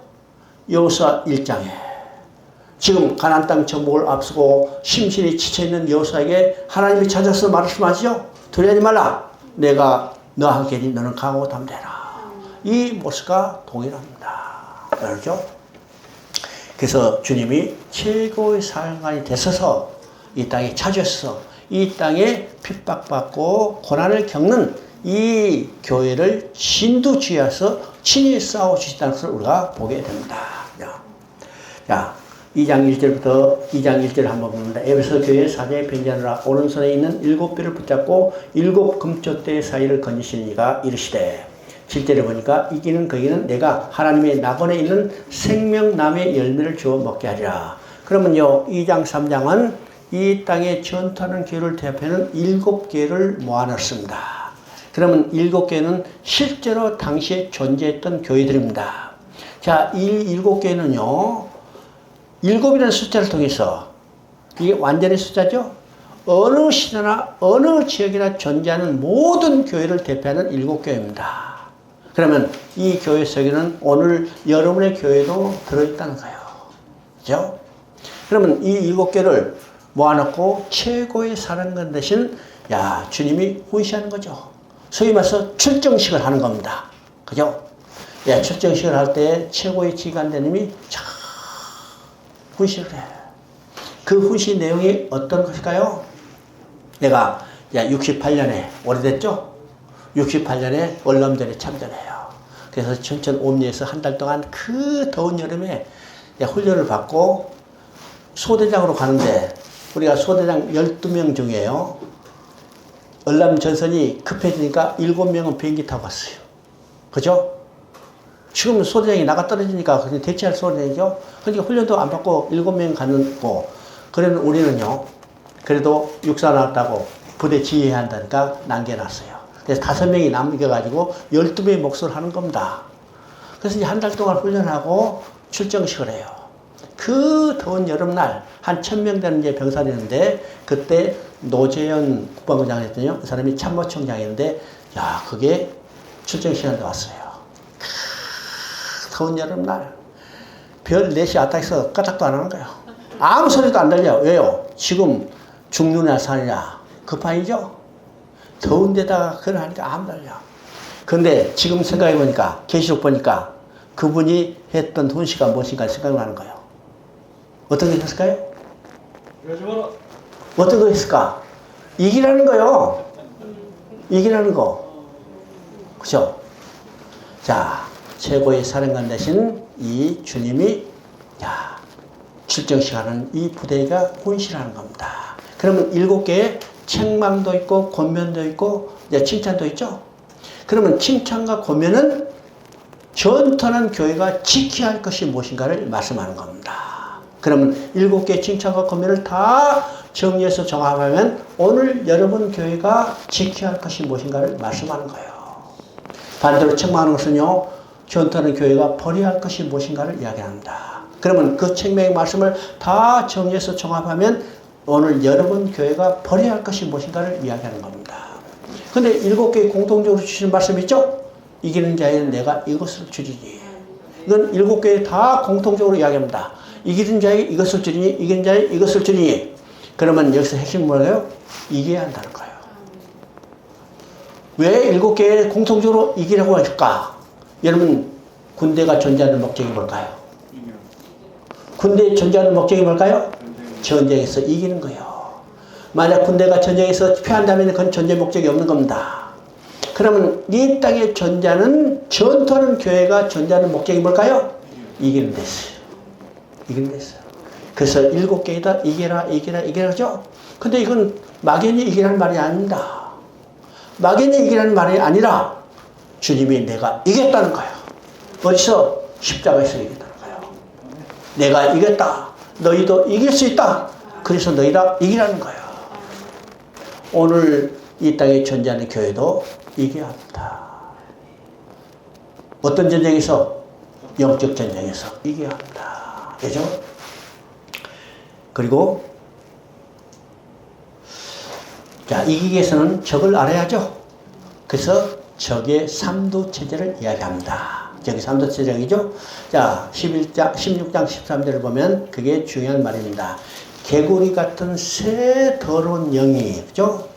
여호수아 1장에 지금 가나안 땅 정복을 앞서고 심신이 지쳐있는 여호수아에게 하나님이 찾아서 말씀하시죠. 두려워하지 말라. 내가 너와 함께니 너는 강하고 담대하라. 이 모습과 동일합니다. 그렇죠? 그래서 주님이 최고의 사령관이 되셔서 이 땅에 찾아오셔서 이 땅에 핍박받고 고난을 겪는 이 교회를 진두지휘해서 친히 싸워주시다는 것을 우리가 보게 됩니다. 자, 2장 1절부터 2장 1절을 한번 봅니다. 에베소 교회 사장에 편지하노라. 오른손에 있는 7뼈를 붙잡고 7 금쪽대 사이를 건지시니가 이르시되 7절에 보니까 이기는 거기는 내가 하나님의 낙원에 있는 생명나무의 열매를 주어 먹게 하리라. 그러면요 2장 3장은 이 땅에 전투하는 교회를 대표하는 7개를 모아놨습니다. 그러면 7개는 실제로 당시에 존재했던 교회들입니다. 자, 이 7개는요 7이라는 숫자를 통해서 이게 완전히 숫자죠. 어느 시대나 어느 지역이나 존재하는 모든 교회를 대표하는 7교회입니다. 그러면 이 교회 속에는 오늘 여러분의 교회도 들어있다는 거예요. 그죠? 그러면 이 7개를 모아놓고 최고의 사령관 대신 주님이 훈시하는 거죠. 소위 말해서 출정식을 하는 겁니다. 그죠? 출정식을 할 때 최고의 지휘관대님이 훈시를 해. 그 훈시 내용이 어떤 것일까요? 내가 68년에 오래됐죠? 68년에 월남전에 참전해요. 그래서 춘천 옴리에서 한 달 동안 그 더운 여름에 훈련을 받고 소대장으로 가는데 우리가 소대장 12명 중에요. 월남전선이 급해지니까 7명은 비행기 타고 갔어요. 그죠? 지금 소대장이 나가 떨어지니까 그냥 대체할 소대장이죠. 그러니까 훈련도 안 받고 7명 가는 거. 그래도 우리는요. 그래도 육사 나왔다고 부대 지휘해야 한다니까 남겨놨어요. 그래서 5명이 남겨가지고 12명의 몫을 하는 겁니다. 그래서 이제 한 달 동안 훈련하고 출정식을 해요. 그 더운 여름날 한 1000명 되는 이제 병사였는데 그때 노재현 국방부장을 했더니요. 그 사람이 참모총장이었는데 그게 출정식한테 왔어요. 더운 여름날 별 4시 아따에서 까딱도 안 하는 거예요. 아무 소리도 안 들려요. 왜요? 지금 죽느냐 사느냐 급판이죠? 더운 데다가 그걸 하니까 아무도 안 들려. 근데 지금 생각해보니까 계시록 보니까 그분이 했던 훈시가 무엇인가 생각나는 거예요. 어떤 게 했을까요? 어떤 거 했을까? 이기라는 거요. 이기라는 거. 그죠? 자, 최고의 사령관 되신 이 주님이 출정식하는 이 부대가 훈시라는 겁니다. 그러면 7개의 책망도 있고 권면도 있고 칭찬도 있죠. 그러면 칭찬과 권면은 전투하는 교회가 지켜야 할 것이 무엇인가를 말씀하는 겁니다. 그러면 7개의 칭찬과 권면을 다 정리해서 정합하면 오늘 여러분 교회가 지켜야 할 것이 무엇인가를 말씀하는 거예요. 반대로 책망하는 것은요. 전투하는 교회가 버려야 할 것이 무엇인가를 이야기합니다. 그러면 그 책망의 말씀을 다 정리해서 종합하면 오늘 여러분 교회가 버려야 할 것이 무엇인가를 이야기하는 겁니다. 근데 7개의 공통적으로 주시는 말씀이 있죠? 이기는 자에는 내가 이것을 주리니. 이건 7개 다 공통적으로 이야기합니다. 이기는 자에게 이것을 주리니, 이기는 자에게 이것을 주리니. 그러면 여기서 핵심 뭐예요? 이겨야 한다는 거예요. 왜 7개 공통적으로 이기라고 할까? 여러분, 군대가 존재하는 목적이 뭘까요? 군대 존재하는 목적이 뭘까요? 전쟁에서 이기는 거예요. 만약 군대가 전쟁에서 패한다면 그건 전쟁 목적이 없는 겁니다. 그러면 이 땅에 존재하는 전투하는 교회가 존재하는 목적이 뭘까요? 이기는 데서요. 이기는 데서요. 그래서 7개이다 이겨라 그죠? 근데 이건 막연히 이기라는 말이 아닙니다. 막연히 이기라는 말이 아니라 주님이 내가 이겼다는 거예요. 어디서? 십자가에서 이겼다는 거예요. 내가 이겼다. 너희도 이길 수 있다. 그래서 너희다 이기라는 거예요. 오늘 이 땅에 존재하는 교회도 이겨야 합니다. 어떤 전쟁에서? 영적 전쟁에서 이겨야 합니다. 그죠? 그리고 자, 이기기 위해서는 적을 알아야죠. 그래서 적의 삼두체제를 이야기합니다. 적의 삼두체제이죠. 자, 16장 13절을 보면 그게 중요한 말입니다. 개구리 같은 새 더러운 영이, 그죠?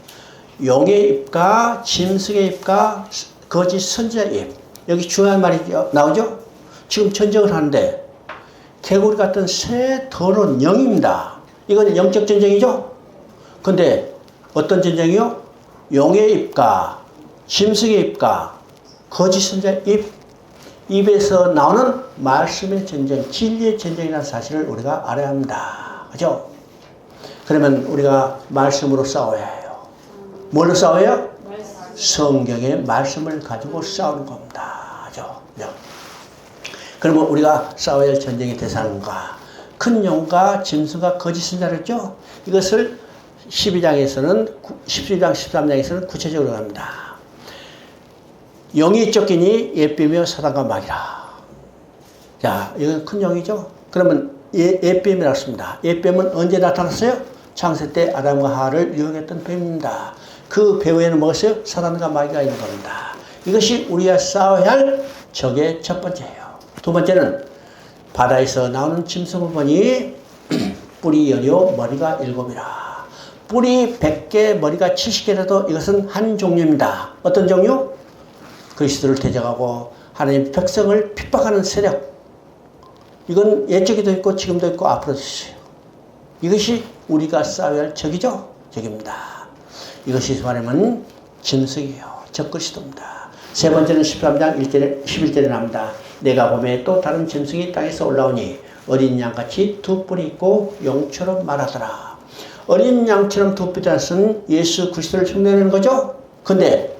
용의 입과 짐승의 입과 거짓 선지자의 입. 여기 중요한 말이 나오죠? 지금 전쟁을 하는데 개구리 같은 새 더러운 영입니다. 이건 영적 전쟁이죠? 근데 어떤 전쟁이요? 용의 입과 짐승의 입과 거짓 선지자의 입. 입에서 나오는 말씀의 전쟁, 진리의 전쟁이라는 사실을 우리가 알아야 합니다. 그죠? 그러면 우리가 말씀으로 싸워야 해요. 뭘로 싸워요? 성경의 말씀을 가지고 싸우는 겁니다. 그죠? 그러면 우리가 싸워야 할 전쟁의 대상과 큰 용과 짐승과 거짓 선지자를 했죠? 이것을 12장 13장에서는 구체적으로 합니다. 영이 쫓기니 예비며 사단과 마귀라. 자, 이건 큰 영이죠? 그러면 예뱀이라고 씁니다. 예뱀은 언제 나타났어요? 창세 때 아담과 하와를 유혹했던 뱀입니다. 그 배후에는 뭐였어요? 사단과 마귀가 있는 겁니다. 이것이 우리가 싸워야 할 적의 첫 번째예요. 두 번째는 바다에서 나오는 짐승을 보니 뿔이 10, 머리가 7이라. 뿔이 100개, 머리가 70개라도 이것은 한 종류입니다. 어떤 종류? 그리스도를 대적하고 하나님 백성을 핍박하는 세력. 이건 옛적에도 있고 지금도 있고 앞으로도 있어요. 이것이 우리가 싸워야 할 적이죠? 적입니다. 이것이 말하면 짐승이에요. 적그리스도입니다. 세 번째는 13장 11절에 나옵니다. 내가 보매 또 다른 짐승이 땅에서 올라오니 어린 양같이 두 뿔이 있고 용처럼 말하더라. 어린 양처럼 두 뿔이라는 것은 예수 그리스도를 흉내내는 거죠? 근데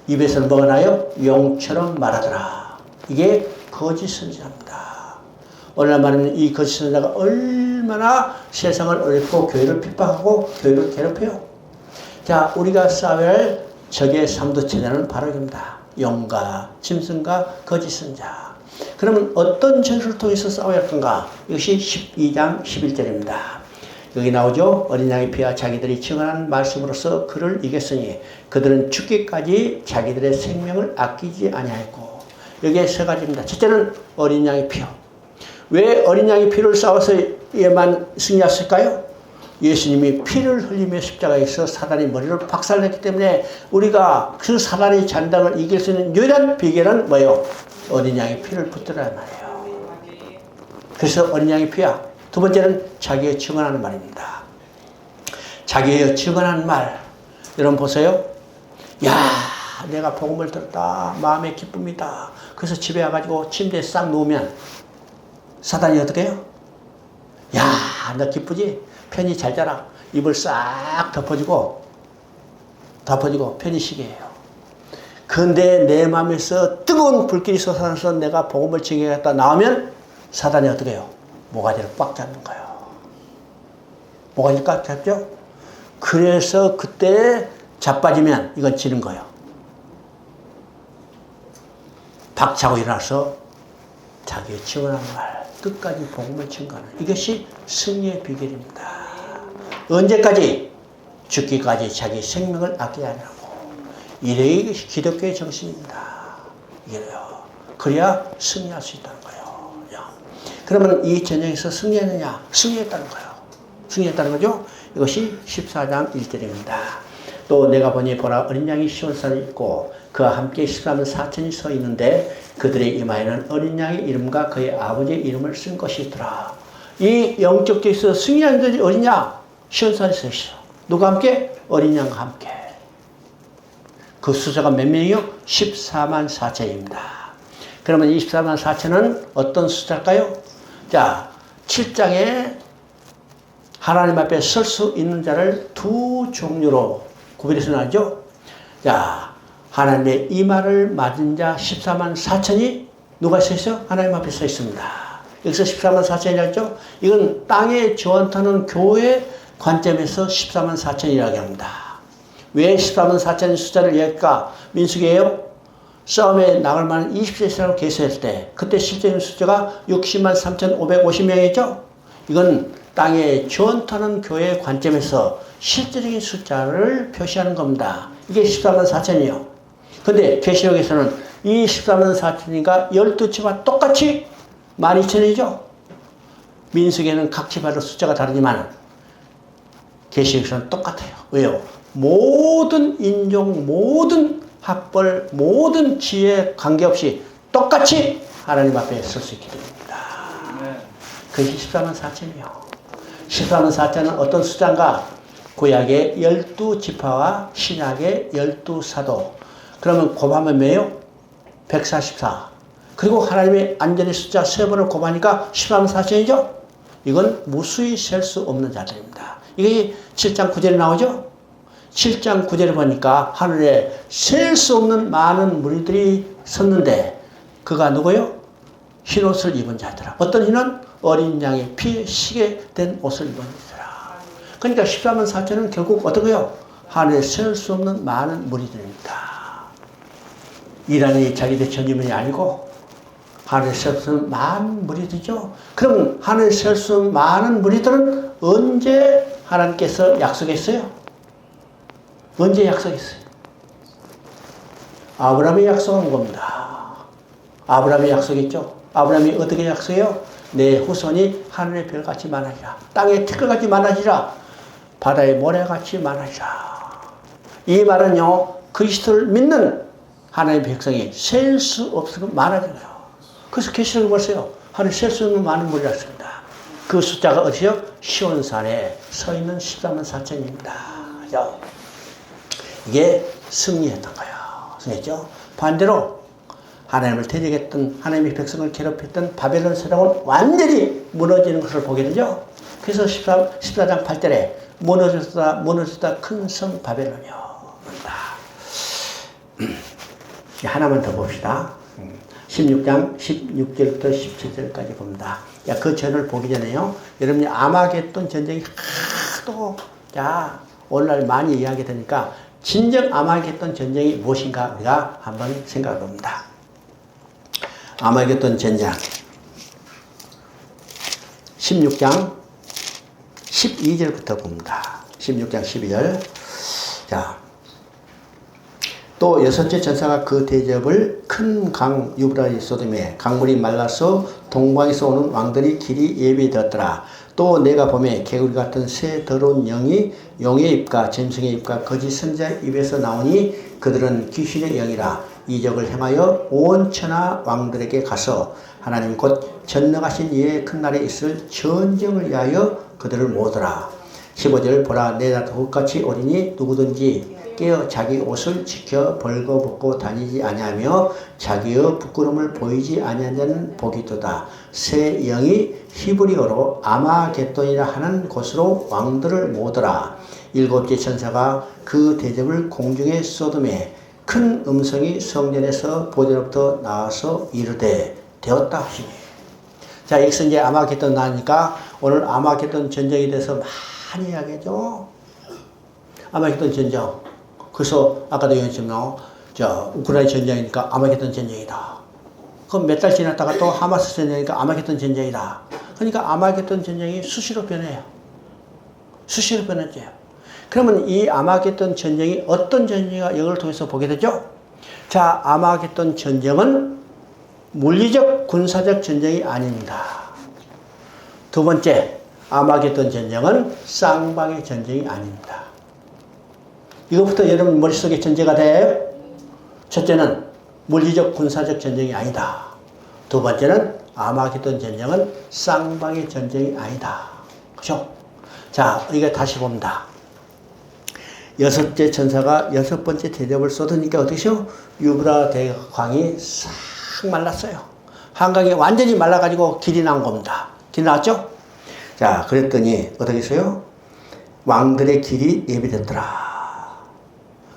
입에서는 뭐가 나요? 용처럼 말하더라. 이게 거짓 선지자입니다. 오늘날 말하는 이 거짓 선지자가 얼마나 세상을 어렵고 교회를 핍박하고 교회를 괴롭혀요. 자, 우리가 싸워야 할 적의 삼두체제는 바로 이겁니다. 용과 짐승과 거짓 선지자. 그러면 어떤 전술을 통해서 싸워야 할 건가? 이것이 12장 11절입니다. 여기 나오죠. 어린 양의 피와 자기들이 증언한 말씀으로써 그를 이겼으니 그들은 죽기까지 자기들의 생명을 아끼지 아니하였고. 여기에 세 가지입니다. 첫째는 어린 양의 피요. 왜 어린 양의 피를 싸워서 얘만 승리했을까요? 예수님이 피를 흘리며 십자가에서 사단의 머리를 박살냈기 때문에 우리가 그 사단의 잔당을 이길 수 있는 유일한 비결은 뭐예요? 어린 양의 피를 붙들어야 말이에요. 그래서 어린 양의 피야. 두 번째는 자기의 증언하는 말입니다. 자기의 증언하는 말. 여러분 보세요. 야, 내가 복음을 들었다. 마음의 기쁨이다. 그래서 집에 와가지고 침대에 싹 누우면 사단이 어떻게 해요? 야, 너 기쁘지? 편히 잘 자라. 입을 싹 덮어주고 편히 쉬게 해요. 그런데 내 마음에서 뜨거운 불길이 솟아나서 내가 복음을 증거하겠다 나오면 사단이 어떻게 해요? 모가지를 꽉 잡는 거예요. 모가지를 꽉 잡죠? 그래서 그때 자빠지면 이건 지는 거예요. 박차고 일어나서 자기의 증언하는 말, 끝까지 복음을 증거하는 이것이 승리의 비결입니다. 언제까지? 죽기까지 자기 생명을 아껴야 하냐고. 이래 것이 기독교의 정신입니다. 이래요. 그래야 승리할 수 있다는 거예요. 그러면 이 전쟁에서 승리했느냐? 승리했다는 거예요. 승리했다는 거죠? 이것이 14장 1절입니다. 또 내가 보니 보라 어린 양이 시온산에 있고 그와 함께 13만 4천이 서 있는데 그들의 이마에는 어린 양의 이름과 그의 아버지의 이름을 쓴 것이 있더라. 이 영적 계에서 승리한 자들이 어린 양 시온산에 서 있어. 누가 함께? 어린 양과 함께. 그 숫자가 몇 명이요? 14만 4천입니다. 그러면 24만 4천은 어떤 숫자일까요? 자, 7장에 하나님 앞에 설 수 있는 자를 두 종류로 구별해서 나죠. 자, 하나님의 이마를 맞은 자 14만 4천이 누가 서 있어요? 하나님 앞에 서 있습니다. 여기서 14만 4천이라죠? 이건 땅에 지원하는 교회 관점에서 14만 4천이라고 합니다. 왜 14만 4천의 숫자를 얘기할까? 민수기예요. 싸움에 나갈 만한 20세 이상으로 계수했을 때 그때 실제적인 숫자가 60만 3,550명이죠. 이건 땅에 지원하는 교회 관점에서 실제적인 숫자를 표시하는 겁니다. 이게 14만 4천이요. 근데 계시록에서는 이 14만 4천이가 12지파 똑같이 12,000이죠. 민수기에는 각 지파로 숫자가 다르지만 계시록에서는 똑같아요. 왜요? 모든 인종, 모든 학벌, 모든 지혜 관계없이 똑같이 하나님 앞에 설 수 있게 됩니다. 그것이 14만 4천이요. 14만 4천은 어떤 숫자인가? 구약의 12지파와 신약의 12사도. 그러면 곱하면 뭐예요? 144. 그리고 하나님의 안전의 숫자 3번을 곱하니까 14만 4천이죠? 이건 무수히 셀 수 없는 자들입니다. 이게 7장 9절에 나오죠? 7장 9절에 보니까 하늘에 셀 수 없는 많은 무리들이 섰는데 그가 누구요? 흰 옷을 입은 자들아. 어떤 흰은? 어린 양의 피에 시게 된 옷을 입은 자들아. 그러니까 14만 4천은 결국 어떤 거요? 하늘에 셀 수 없는 많은 무리들입니다. 이란이 자기들 전유민이 아니고 하늘에 셀 수 없는 많은 무리들이죠. 그럼 하늘에 셀 수 없는 많은 무리들은 언제 하나님께서 약속했어요? 언제 약속했어요? 아브라함이 약속한 겁니다. 아브라함이 약속했죠. 아브라함이 어떻게 약속해요? 내 후손이 하늘의 별같이 많아지라. 땅의 티끌같이 많아지라. 바다의 모래같이 많아지라. 이 말은요, 그리스도를 믿는 하나님의 백성이 셀 수 없을 많아져요. 그래서 계시록을 보세요. 하늘에 셀 수 없는 많은 무리라 습니다. 그 숫자가 어디요? 시온산에 서 있는 14만 4천입니다. 그죠? 이게 승리했던 거예요. 승리했죠? 반대로 하나님을 대적했던 하나님의 백성을 괴롭혔던 바벨론 세력은 완전히 무너지는 것을 보게 되죠. 그래서 14장 8절에 무너졌다 큰 성 바벨론이요. 하나만 더 봅시다. 16장 16절부터 17절까지 봅니다. 야, 그 전을 보기 전에요. 여러분이 아마겟돈 전쟁이 하도 오늘날 많이 이야기 되니까 진정 아마겟돈 전쟁이 무엇인가 우리가 한번 생각해 봅니다. 아마겟돈 전쟁 16장 12절부터 봅니다. 16장 12절. 자, 또 여섯째 전사가 그 대접을 큰 강 유브라이스 소돔에 강물이 말라서 동방에서 오는 왕들이 길이 예비되었더라. 또 내가 보매 개구리 같은 새 더러운 영이 용의 입과 짐승의 입과 거짓 선지자의 입에서 나오니 그들은 귀신의 영이라. 이적을 행하여 온 천하 왕들에게 가서 하나님 곧 전능하신 이의 큰 날에 있을 전쟁을 위하여 그들을 모으더라. 15절 보라 내가 그것같이 오리니 누구든지 깨어 자기 옷을 지켜 벌거벗고 다니지 아니하며 자기의 부끄러움을 보이지 아니한 자는 복이도다. 새 영이 히브리어로 아마겟돈이라 하는 곳으로 왕들을 모으더라. 일곱째 천사가 그 대접을 공중에 쏟음에 큰 음성이 성전에서 보좌로부터 나와서 이르되 되었다 하시니. 자, 여기서 이제 아마겟돈 나니까 오늘 아마겟돈 전쟁에 대해서 많이 이야기하죠. 아마겟돈 전쟁. 그래서 아까도 얘기했지만 우크라이나 전쟁이니까 아마겟돈 전쟁이다. 그럼 몇 달 지났다가 또 하마스 전쟁이니까 아마겟돈 전쟁이다. 그러니까 아마겟돈 전쟁이 수시로 변해요. 수시로 변해져요. 그러면 이 아마겟돈 전쟁이 어떤 전쟁인가 이걸 통해서 보게 되죠. 자, 아마겟돈 전쟁은 물리적 군사적 전쟁이 아닙니다. 두 번째, 아마겟돈 전쟁은 쌍방의 전쟁이 아닙니다. 이것부터 여러분 머릿속에 전제가 돼요. 첫째는 물리적 군사적 전쟁이 아니다. 두 번째는 아마겟돈 전쟁은 쌍방의 전쟁이 아니다. 그죠? 자, 이거 다시 봅니다. 여섯째 천사가 여섯 번째 대접을 쏟으니까 어떻게요? 유브라 대강이 싹 말랐어요. 한강이 완전히 말라가지고 길이 나온 겁니다. 길이 나왔죠? 자, 그랬더니 어떻게 했어요? 왕들의 길이 예비됐더라.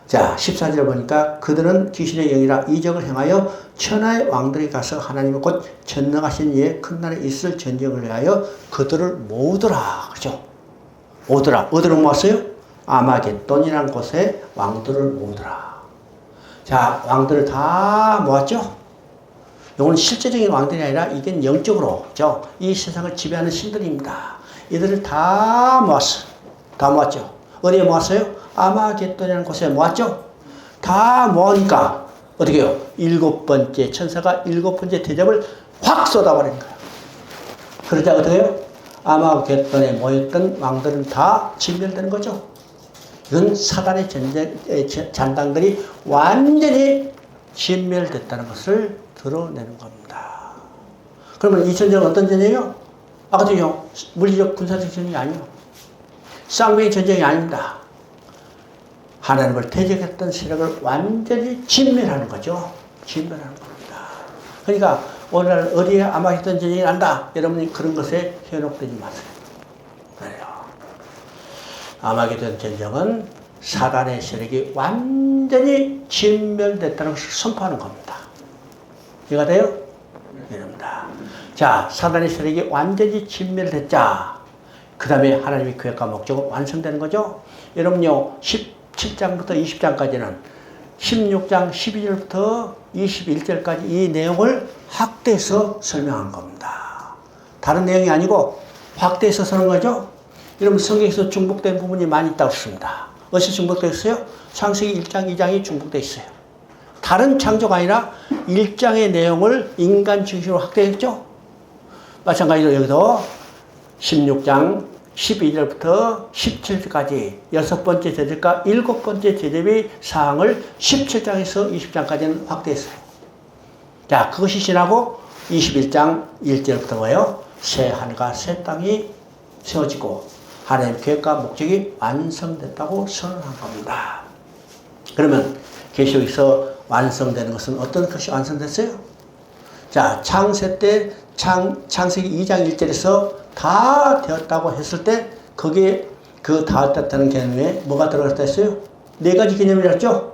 자, 14절 보니까 그들은 귀신의 영이라 이적을 행하여 천하의 왕들이 가서 하나님의 곧 전능하신 이의 큰 날에 있을 전쟁을 위하여 그들을 모으더라. 그죠? 오더라. 어디로 모았어요? 아마겟돈이라는 곳에 왕들을 모으더라. 자, 왕들을 다 모았죠? 이건 실제적인 왕들이 아니라 이게 영적으로, 그죠? 이 세상을 지배하는 신들입니다. 이들을 다 모았어. 다 모았죠? 어디에 모았어요? 아마겟돈이라는 곳에 모았죠? 다 모으니까 어떻게 해요? 일곱 번째 천사가 일곱 번째 대접을 확 쏟아버리는 거예요. 그러자 어떻게 해요? 아마겟돈에 모였던 왕들은 다 진멸되는 거죠. 이건 사단의 잔당들이 완전히 진멸됐다는 것을 드러내는 겁니다. 그러면 이 전쟁은 어떤 전쟁이에요? 아까도요, 물리적 군사적 전쟁이 아니에요. 쌍방의 전쟁이 아닙니다. 하나님을 대적했던 세력을 완전히 진멸하는 거죠. 진멸하는 겁니다. 그러니까 오늘날 어디에 아마겟돈 전쟁이 난다. 여러분이 그런 것에 현혹되지 마세요. 그래요. 아마겟돈 전쟁은 사단의 세력이 완전히 진멸됐다는 것을 선포하는 겁니다. 이해가 돼요? 이럽니다. 자, 사단의 세력이 완전히 진멸됐자 그 다음에 하나님의 계획과 목적은 완성되는 거죠. 여러분요, 17장부터 20장까지는 16장 12절부터 21절까지 이 내용을 확대해서 설명한 겁니다. 다른 내용이 아니고 확대해서 쓰는 거죠. 여러분 성경에서 중복된 부분이 많이 있다고 했습니다. 어디서 중복되어 있어요? 창세기 1장, 2장이 중복되어 있어요. 다른 창조가 아니라 1장의 내용을 인간 중심으로 확대했죠. 마찬가지로 여기도 16장 12절부터 17절까지 여섯 번째 대접과 일곱 번째 대접의 사항을 17장에서 20장까지는 확대했어요. 자, 그것이 지나고 21장 1절부터 뭐예요? 새 하늘과 새 땅이 세워지고 하나님의 계획과 목적이 완성됐다고 선언한 겁니다. 그러면 계시록에서 완성되는 것은 어떤 것이 완성됐어요? 자, 창세 때 창세기 2장 1절에서 다 되었다고 했을 때 거기에 그 다 되었다는 개념에 뭐가 들어갔다 했어요? 네 가지 개념이었죠?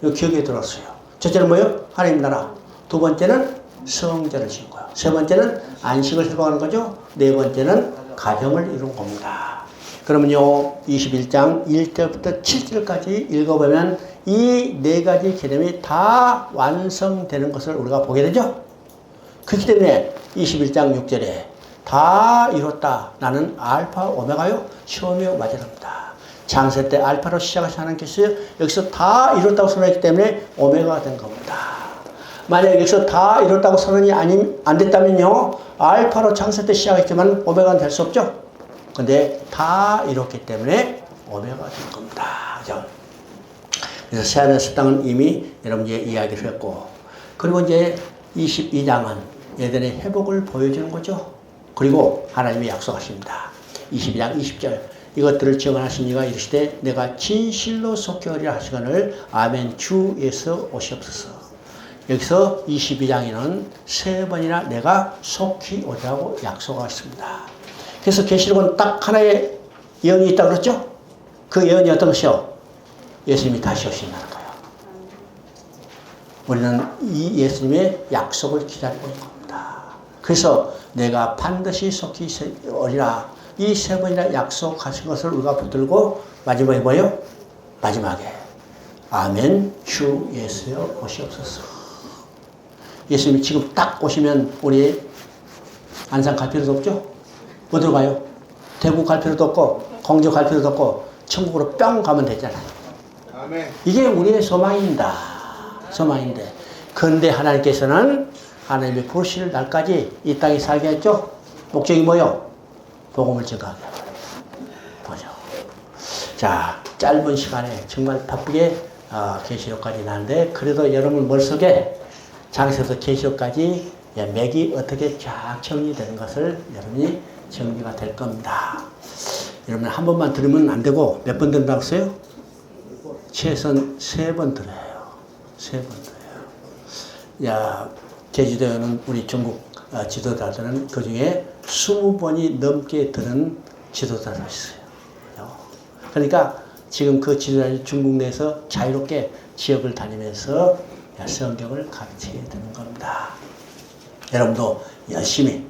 이 기억에 들어왔어요. 첫째는 뭐예요? 하나님 나라. 두 번째는 성전을 지은 거예요. 세 번째는 안식을 회복하는 거죠. 네 번째는 가정을 이룬 겁니다. 그러면요, 21장 1절부터 7절까지 읽어보면 이 네 가지 개념이 다 완성되는 것을 우리가 보게 되죠. 그렇기 때문에 21장 6절에 다 이뤘다. 나는 알파 오메가요. 처음이요 마지막입니다. 창세 때 알파로 시작하신 하나님께서 여기서 다 이뤘다고 선언했기 때문에 오메가가 된 겁니다. 만약 여기서 다 이뤘다고 선언이 안 됐다면요, 알파로 창세 때 시작했지만 오메가는 될 수 없죠. 근데 다 이뤘기 때문에 오메가가 된 겁니다. 그죠? 그래서 새하늘 새 땅은 이미 여러분이 이야기를 했고, 그리고 이제 22장은 예전의 회복을 보여주는 거죠. 그리고 하나님이 약속하십니다. 22장 20절 이것들을 증언하신 이가 이르시되 내가 진실로 속히 오리라 하시거늘 아멘 주 예수 오시옵소서. 여기서 22장에는 세 번이나 내가 속히 오리라고 약속하셨습니다. 그래서 계시록은 딱 하나의 예언이 있다고 그랬죠? 그 예언이 어떤 것이요? 예수님이 다시 오신다는 거예요. 우리는 이 예수님의 약속을 기다리고 있는 겁니다. 그래서 내가 반드시 속히 오리라 이 세 번이나 약속하신 것을 우리가 붙들고 마지막에 뭐예요? 마지막에 아멘 주 예수여 오시옵소서. 예수님이 지금 딱 오시면 우리 안산 갈 필요도 없죠? 어디로 가요? 대구 갈 필요도 없고 공주 갈 필요도 없고 천국으로 뿅 가면 되잖아요. 아멘. 이게 우리의 소망입니다. 소망인데 그런데 하나님께서는 하나님의 부르실 날까지 이 땅에 살게 했죠. 목적이 뭐요? 복음을 증거하게 보죠. 자, 짧은 시간에 정말 바쁘게 계시록까지 나는데 그래도 여러분 머릿속에 장세서 계시록까지 맥이 어떻게 쫙 정리되는 것을 여러분이 정리가 될 겁니다. 여러분 한 번만 들으면 안 되고 몇 번 들은다고 했어요? 최소한 3번 들어요. 3번 들어요. 야, 제주도에는 우리 중국 지도자들은 그 중에 20번이 넘게 들은 지도자도 있어요. 그러니까 지금 그 지도자들이 중국 내에서 자유롭게 지역을 다니면서 성경을 가르치게 되는 겁니다. 여러분도 열심히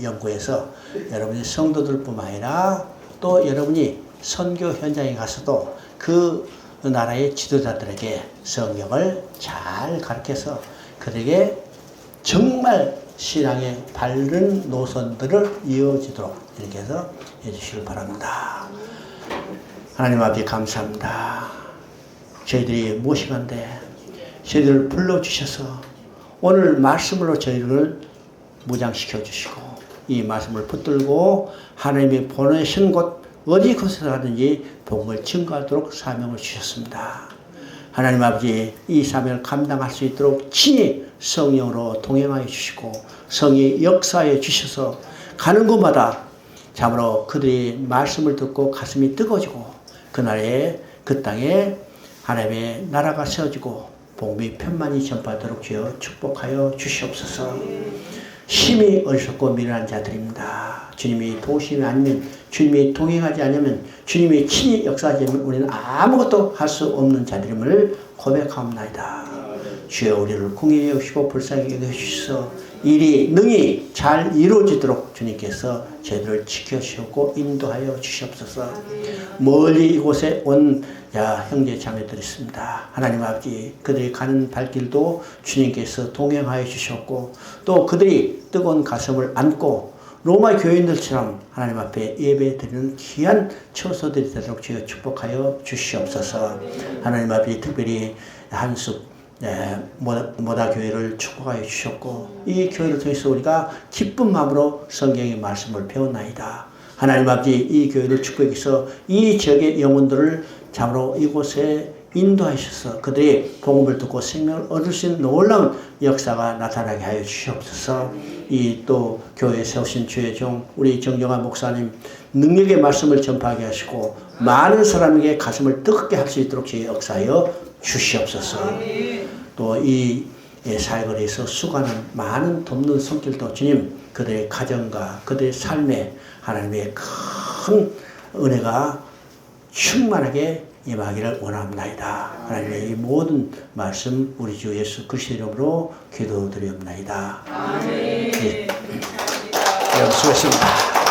연구해서 여러분이 성도들뿐만 아니라 또 여러분이 선교 현장에 가서도 그 나라의 지도자들에게 성경을 잘 가르쳐서 그들에게 정말 신앙의 바른 노선들을 이어지도록 이렇게 해서 해주시길 바랍니다. 하나님 아버지 감사합니다. 저희들이 무엇이간데 저희들을 불러주셔서 오늘 말씀으로 저희를 무장시켜 주시고 이 말씀을 붙들고 하나님이 보내신 곳 어디 곳에서 하든지 복음을 증거하도록 사명을 주셨습니다. 하나님 아버지 이 사명을 감당할 수 있도록 친히 성령으로 동행하여 주시고 성이 역사해 주셔서 가는 곳마다 참으로 그들이 말씀을 듣고 가슴이 뜨거워지고 그날에 그 땅에 하나님의 나라가 세워지고 복음이 편만히 전파하도록 주여 축복하여 주시옵소서. 힘이 어리석고 미련한 자들입니다. 주님이 도우심이 아니면 주님이 동행하지 않으면 주님이 친히 역사하지 않으면 우리는 아무것도 할 수 없는 자들임을 고백하옵나이다. 주여 우리를 공의히 여기시고 불쌍히 여기시소 일이 능히 잘 이루어지도록 주님께서 저희들을 지켜주시고 인도하여 주시옵소서. 멀리 이곳에 온 형제 자매들이 있습니다. 하나님 아버지 그들이 가는 발길도 주님께서 동행하여 주셨고 또 그들이 뜨거운 가슴을 안고 로마 교인들처럼 하나님 앞에 예배 드리는 귀한 처소들이 되도록 주여 축복하여 주시옵소서. 하나님 아버지 특별히 한숙 모다 교회를 축복하여 주셨고 이 교회를 통해서 우리가 기쁜 마음으로 성경의 말씀을 배웠나이다. 하나님 아버지 이 교회를 축복해서 이 지역의 영혼들을 참으로 이곳에 인도하셔서 그들이 복음을 듣고 생명을 얻을 수 있는 놀라운 역사가 나타나게 하여 주시옵소서. 이 또 교회에 세우신 주의 종 우리 정정한 목사님 능력의 말씀을 전파하게 하시고 많은 사람에게 가슴을 뜨겁게 할 수 있도록 주의 역사하여 주시옵소서. 또 이 사역에서 수고하는 많은 돕는 손길도 주님 그들의 가정과 그들의 삶에 하나님의 큰 은혜가 충만하게 임하기를 원합나이다. 하나님의 이 모든 말씀 우리 주 예수 그리스도 이름으로 기도드리옵나이다. 아멘. 네. 여러분 수고했습니다.